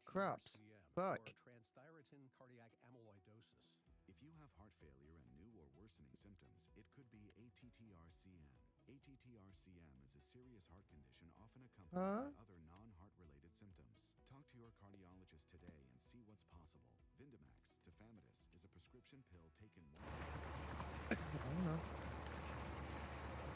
Crops. ATTR-CM, Fuck. or transthyretin cardiac amyloidosis. If you have heart failure and new or worsening symptoms, it could be ATTR-CM. ATTR-CM is a serious heart condition often accompanied by other non-heart related symptoms. Talk to your cardiologist today and see what's possible. Vindamax, tafamidis, is a prescription pill taken once I don't know.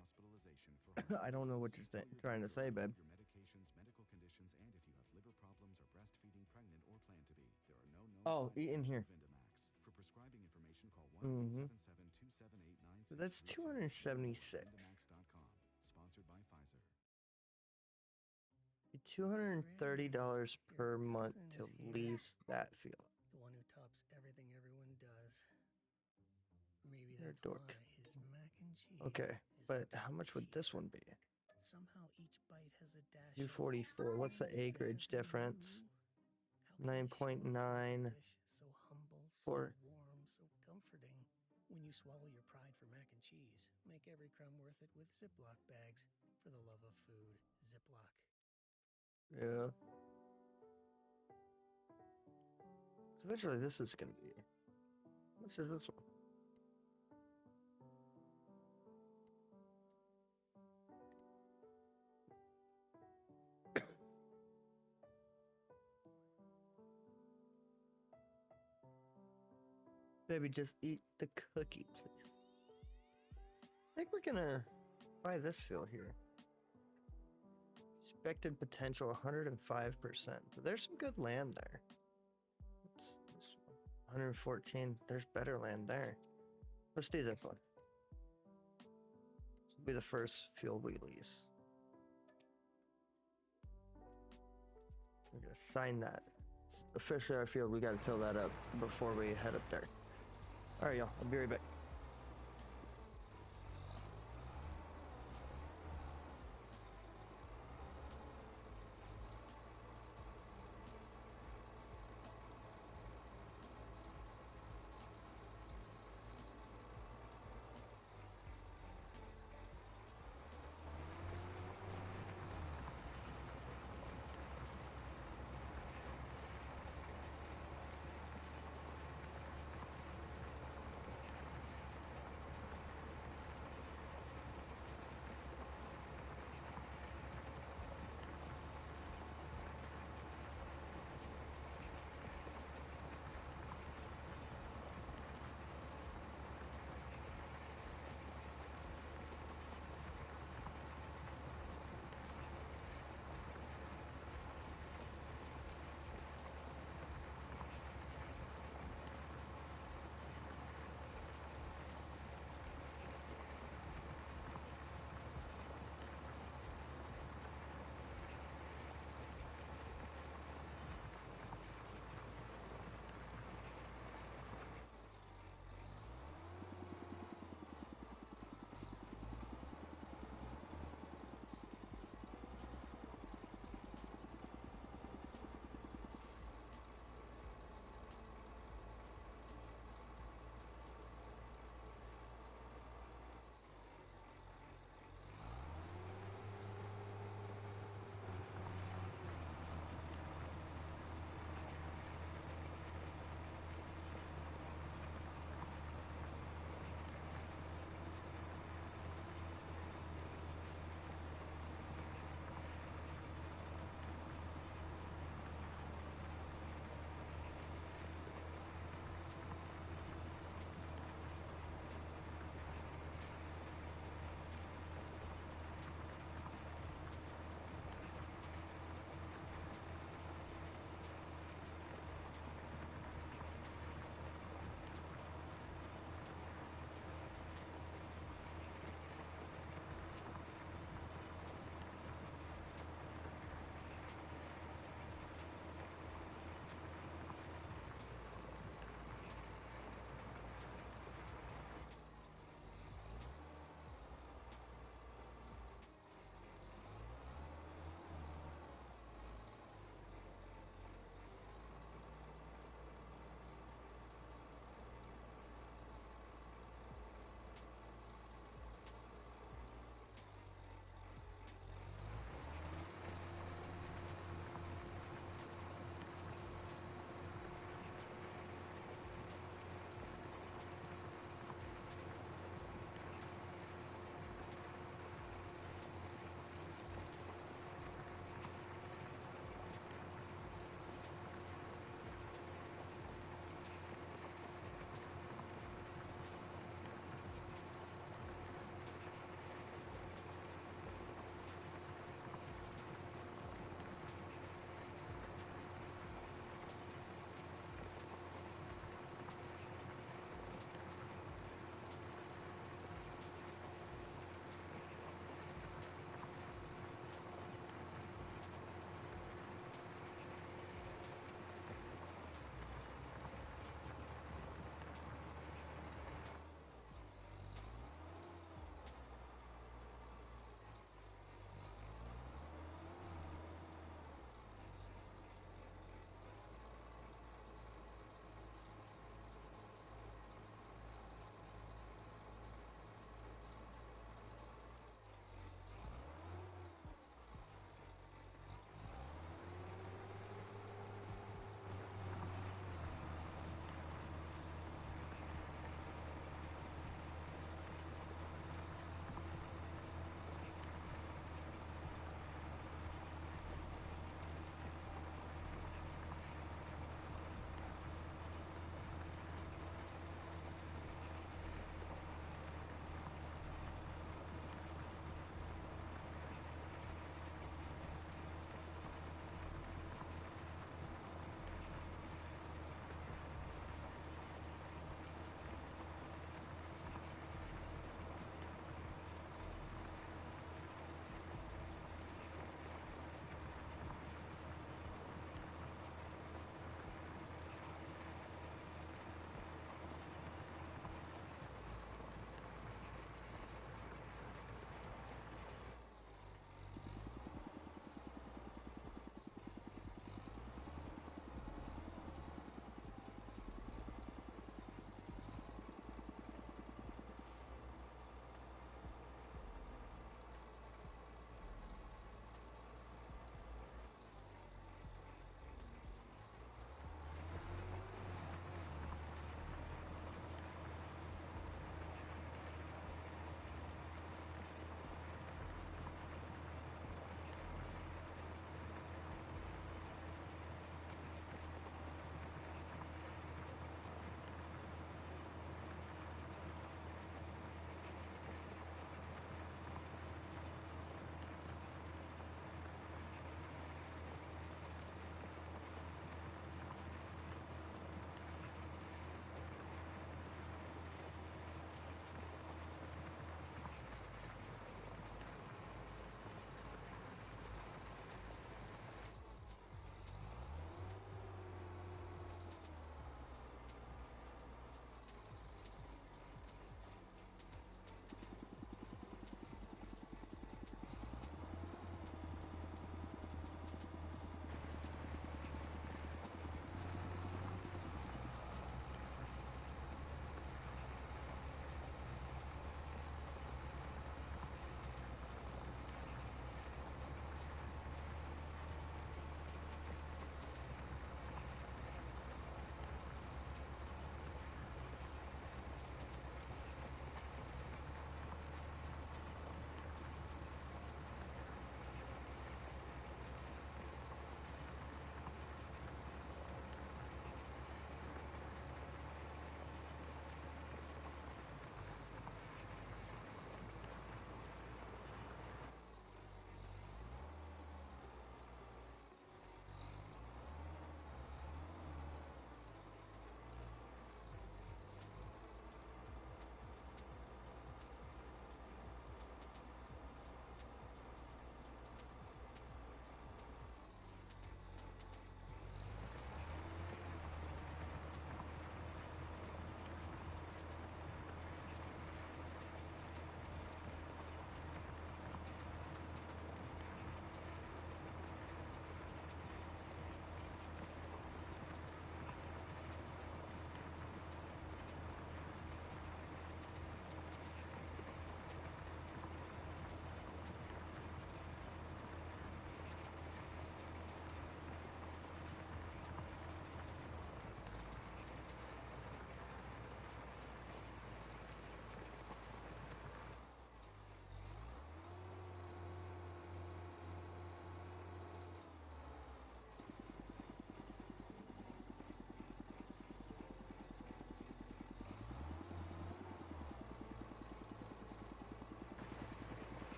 hospitalization for I don't know what you're trying to say, babe. your medications, medical conditions, and if you have liver problems or breastfeeding, pregnant, or plan to be. There are no known Oh, side eat in effects here. of Vindamax. For prescribing information, call Mhm. 1-877-278-9632 So that's 276. Vindamax.com. Sponsored by Pfizer. $230 per month to lease that field. The one who tops everything everyone does. Maybe You're a that's dork. why his mac and cheese. Okay, is but such how a much would this one be? Somehow each bite has a dash. 244. What's the acreage difference? 9.9. So humble, so For- warm, so comforting. When you swallow your pride for mac and cheese, make every crumb worth it with Ziploc bags. For the love of food, Ziploc. Yeah. So eventually this is gonna be. How much is this one? Baby, just eat the cookie, please. I think we're gonna buy this field here. Expected potential 105%. So there's some good land there. What's this one? 114. There's better land there. Let's do this one. This will be the first field we lease. We're gonna sign that. It's officially our field. We gotta till that up before we head up there. All right, y'all. I'll be right back.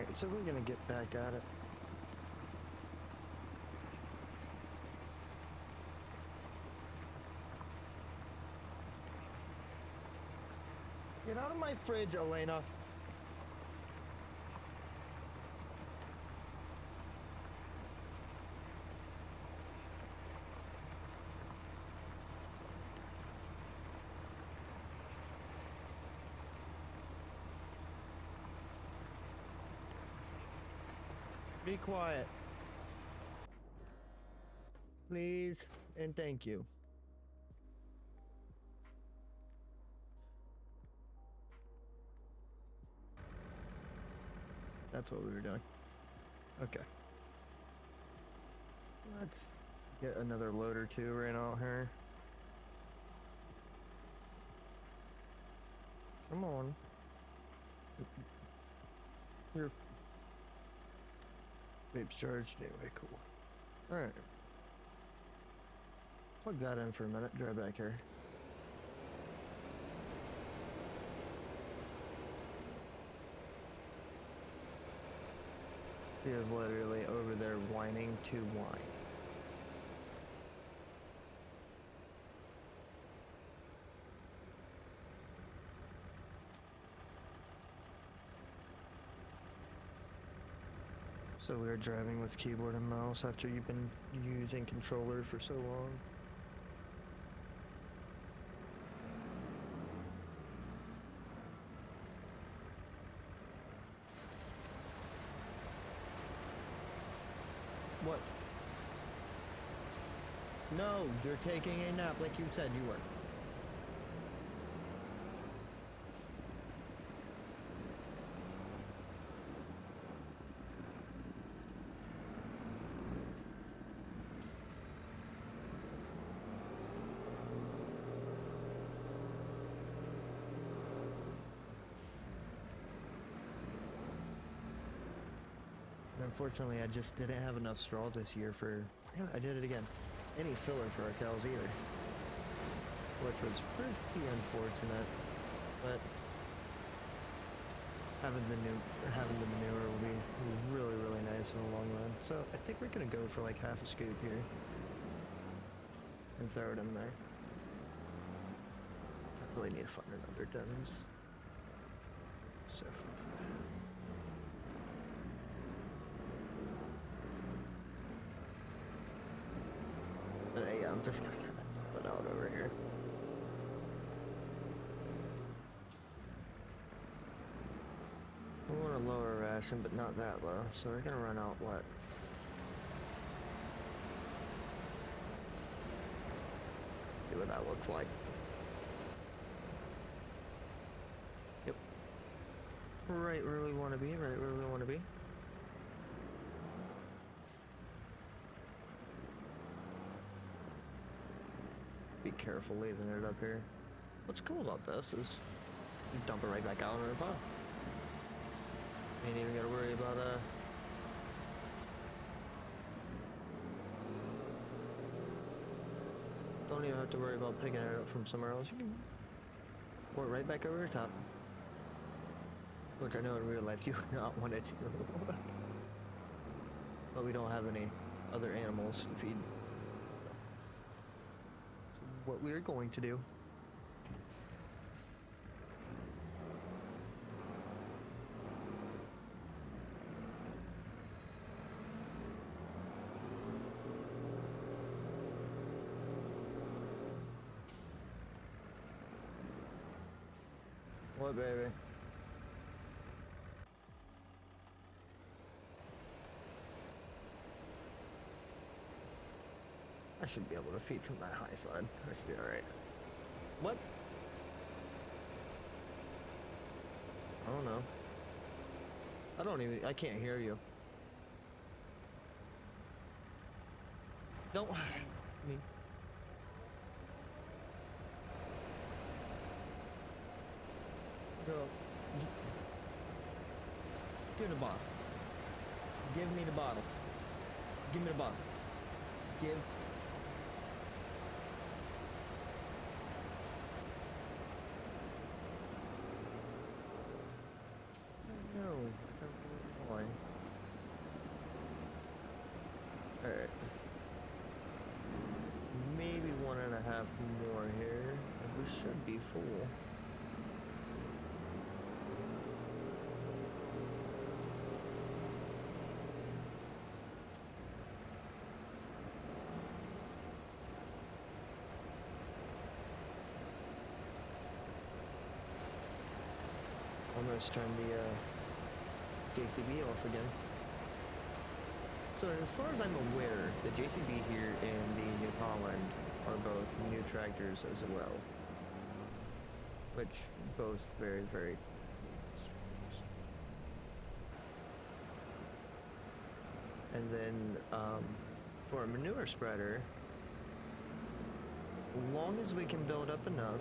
Alright, so we're gonna get back at it. Get out of my fridge, Elena. Be quiet. Please and thank you. That's what we were doing. Okay. Let's get another load or two right out here. Come on. Your vape's charged anyway, cool. Alright. Plug that in for a minute, drive back here. She is literally over there whining to whine. So we're driving with keyboard and mouse after you've been using controller for so long. What? No, you're taking a nap like you said you were. Unfortunately, I just didn't have enough straw this year for... Yeah, I did it again. Any filler for our cows either. Which was pretty unfortunate. But... having the manure will be really, really nice in the long run. So, I think we're gonna go for like half a scoop here. And throw it in there. I really need to find another dens. So fucking bad. Yeah, I'm just gonna kind of dump it out over here. We want a lower ration, but not that low. So we're gonna run out what? See what that looks like. Yep. Right where we want to be, right where we want to be. Be careful leaving it up here. What's cool about this is you dump it right back out in the pot. Ain't even gotta worry about don't even have to worry about picking it up from somewhere else. You can pour it right back over the top. Which I know in real life you would not want to do. But we don't have any other animals to feed. What we are going to do. What, baby? I should be able to feed from that high side. I should be alright. What? I don't know. I can't hear you. Don't. I mean. Girl. Give me the bottle. Give me the bottle. Give me the bottle. Give. No, I don't know why. Alright. Maybe 1.5 more here, and we should be full. Almost turned the JCB off again. So as far as I'm aware, the JCB here and the New Holland are both new tractors as well. Which both very, very nice. And then for a manure spreader, as long as we can build up enough,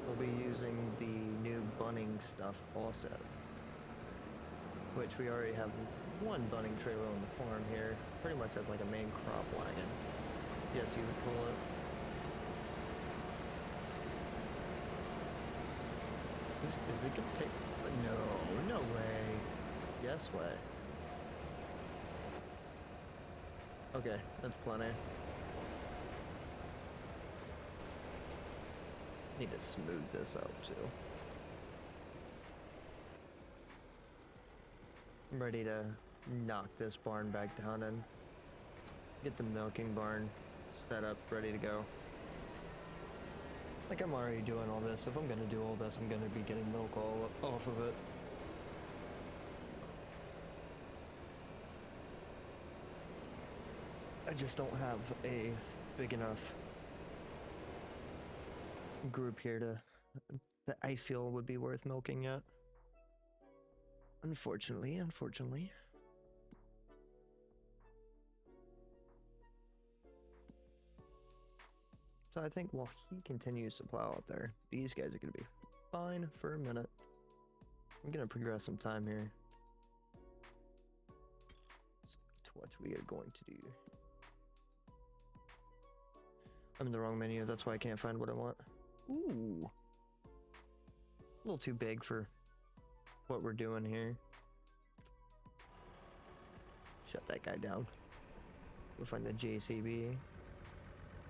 we'll be using the new bunning stuff also. Which we already have one bunning trailer on the farm here, pretty much as like a main crop wagon. Yes, you would pull it. Is it gonna take? No, no way. Yes way. Okay, that's plenty. Need to smooth this out too. I'm ready to knock this barn back down and get the milking barn set up, ready to go. Like, I'm already doing all this. If I'm gonna do all this, I'm gonna be getting milk all off of it. I just don't have a big enough group here that I feel would be worth milking yet. Unfortunately. So I think while he continues to plow out there, these guys are going to be fine for a minute. I'm going to progress some time here. So what we are going to do. I'm in the wrong menu, that's why I can't find what I want. Ooh. A little too big for what we're doing here. Shut that guy down. We'll find the JCB.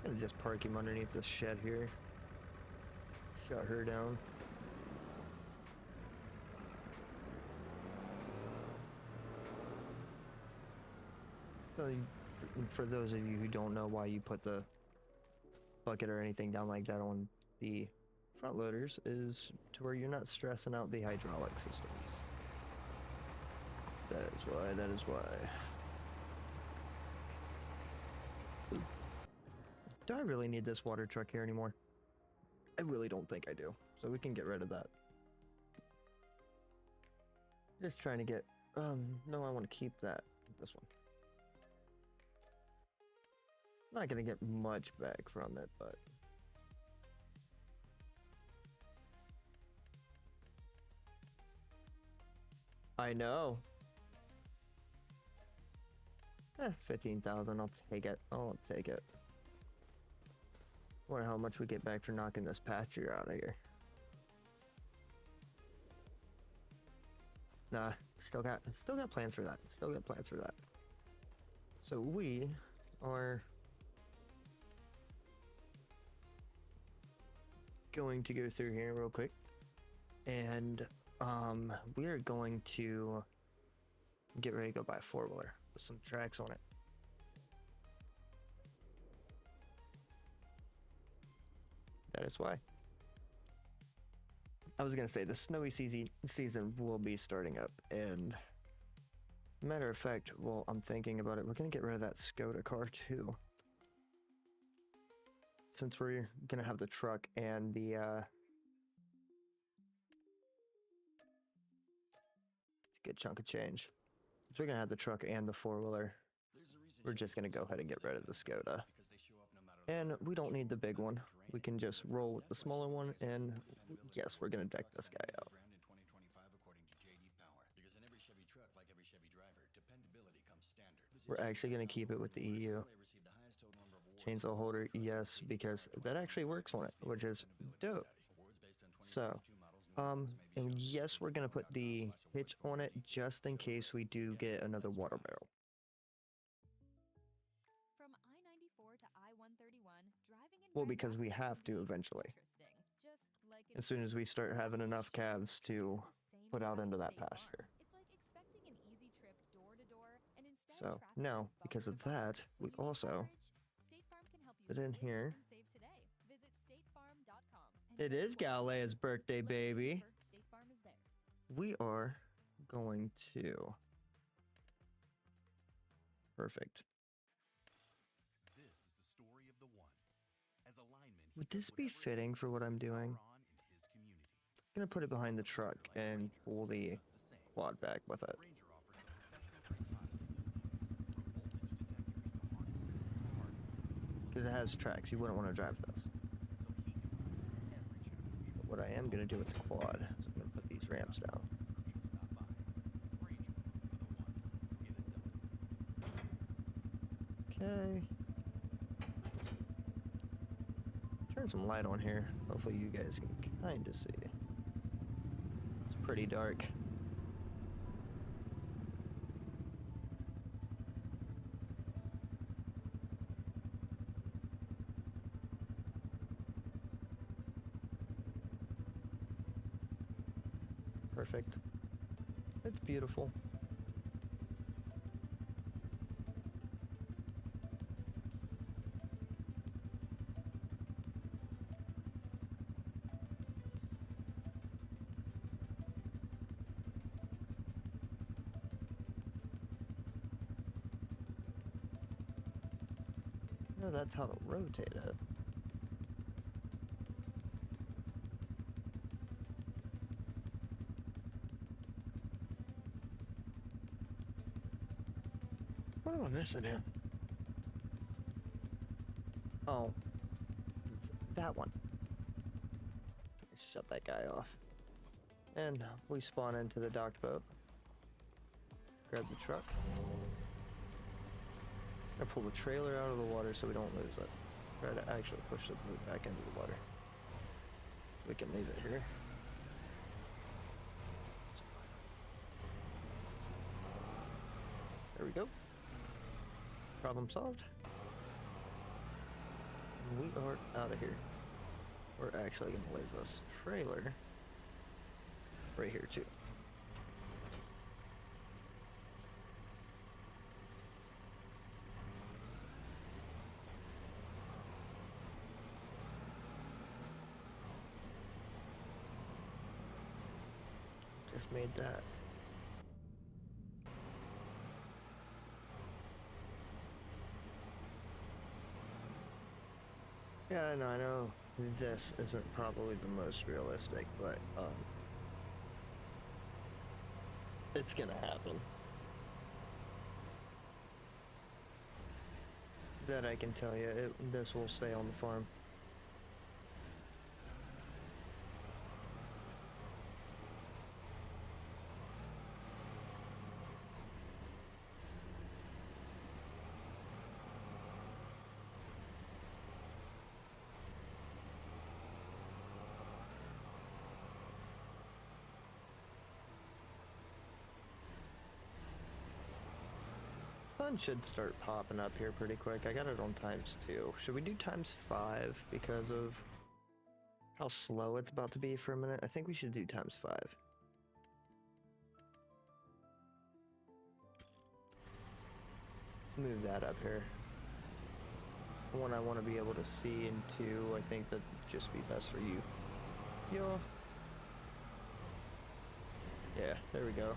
I'm gonna just park him underneath this shed here. Shut her down. So, for those of you who don't know why you put the bucket or anything down like that on the front loaders, is to where you're not stressing out the hydraulic systems. That is why. Do I really need this water truck here anymore? I really don't think I do, so we can get rid of that. Just trying to get, no, I want to keep this one. Not gonna get much back from it, but I know. 15,000, I'll take it. I'll take it. Wonder how much we get back for knocking this pasture out of here. Nah, still got plans for that. So we are going to go through here real quick, and we are going to get ready to go buy a 4-wheeler with some tracks on it. That is why. I was gonna say the snowy season will be starting up, and matter of fact, well, I'm thinking about it, we're gonna get rid of that Skoda car too, since we're gonna have the truck and the good chunk of change. Since we're gonna have the truck and the 4-wheeler, we're just gonna go ahead and get rid of the Skoda. And we don't need the big one. We can just roll with the smaller one, and yes, we're gonna deck this guy out. We're actually gonna keep it with the EU. Chainsaw holder, yes, because that actually works on it, which is dope. So, and yes, we're gonna put the hitch on it just in case we do get another water barrel. Well, because we have to eventually. As soon as we start having enough calves to put out into that pasture. So now, because of that, we also put in here. It is Galilea's birthday, baby. We are going to. Perfect. This is the story of the one. As a lineman, Would this be fitting for what I'm doing? I'm gonna put it behind the truck and pull the quad back with it. Ranger offers professional grade products from voltage detectors to harnesses to hardwoods. Because it has tracks. You wouldn't want to drive this. So he can rise to every challenge. But what I am gonna do with the quad is I'm gonna put these ramps down. Just stop by. Ranger, for the ones who get it done. Okay. Turn some light on here. Hopefully you guys can kind of see. It's pretty dark. Perfect. It's beautiful. No, that's how to rotate it. What am I missing here? Oh, it's that one. Shut that guy off. And we spawn into the docked boat. Grab the truck. I pull the trailer out of the water so we don't lose it. Try to actually push the boat back into the water. We can leave it here. There we go. Problem solved. We are out of here. We're actually gonna leave this trailer right here too. Just made that. Yeah, I know this isn't probably the most realistic, but it's gonna happen. That I can tell you, this will stay on the farm. Sun should start popping up here pretty quick. I got it on ×2. Should we do ×5 because of how slow it's about to be for a minute? I think we should do ×5. Let's move that up here. One, I want to be able to see, and two, I think that'd just be best for you. Yo. Yeah, there we go.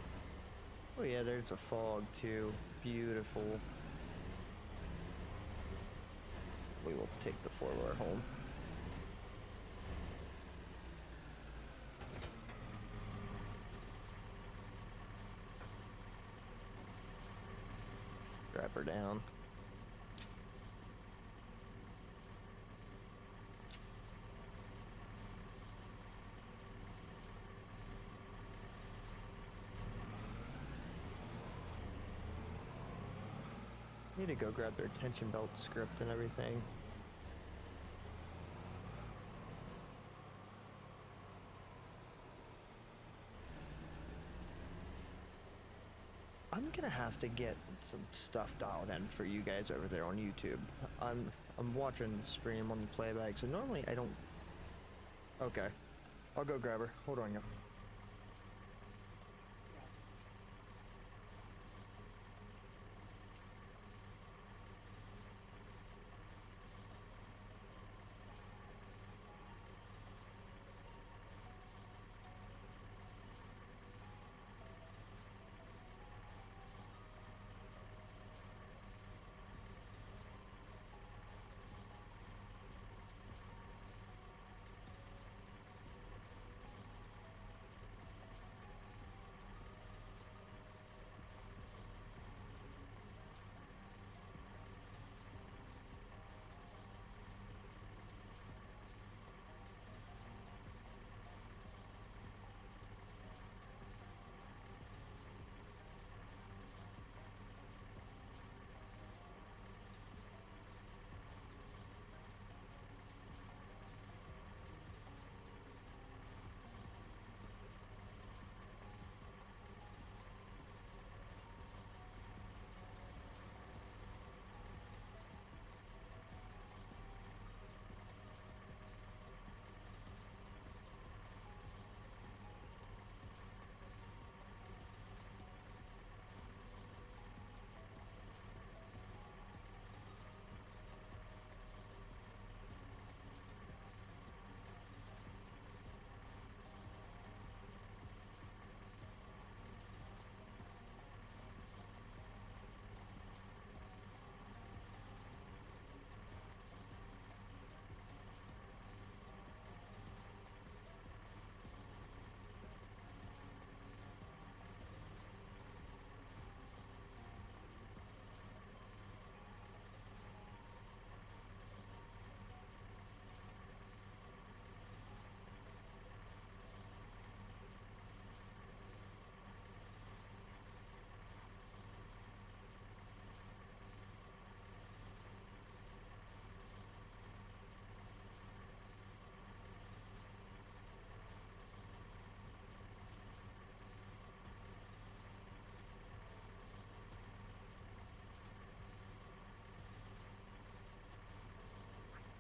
Oh yeah, there's a fog too. Beautiful. We will take the 4-wheeler home. Strap her down. Need to go grab their tension belt script and everything. I'm gonna have to get some stuff dialed in for you guys over there on YouTube. I'm watching the stream on the playback, so normally I don't... Okay. I'll go grab her. Hold on, y'all.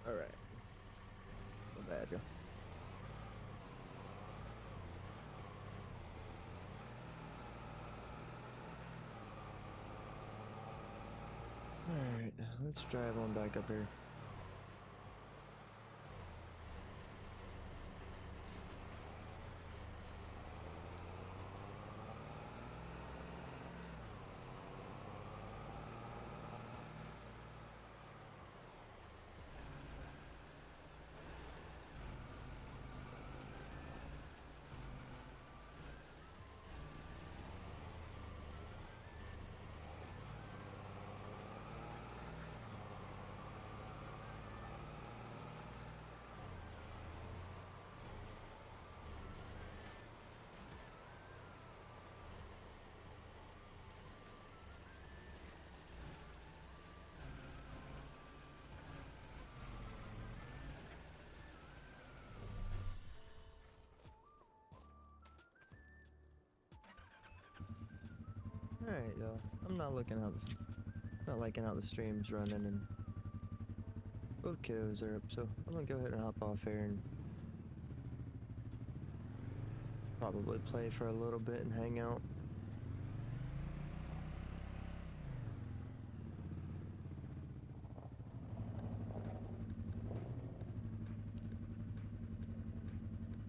Alright. Not bad, y'all. Alright, let's drive on back up here. Alright, y'all. I'm not looking how this, not liking how the stream's running, and both kiddos are up, so I'm gonna go ahead and hop off here and probably play for a little bit and hang out.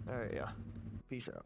Alright, yeah. Peace out.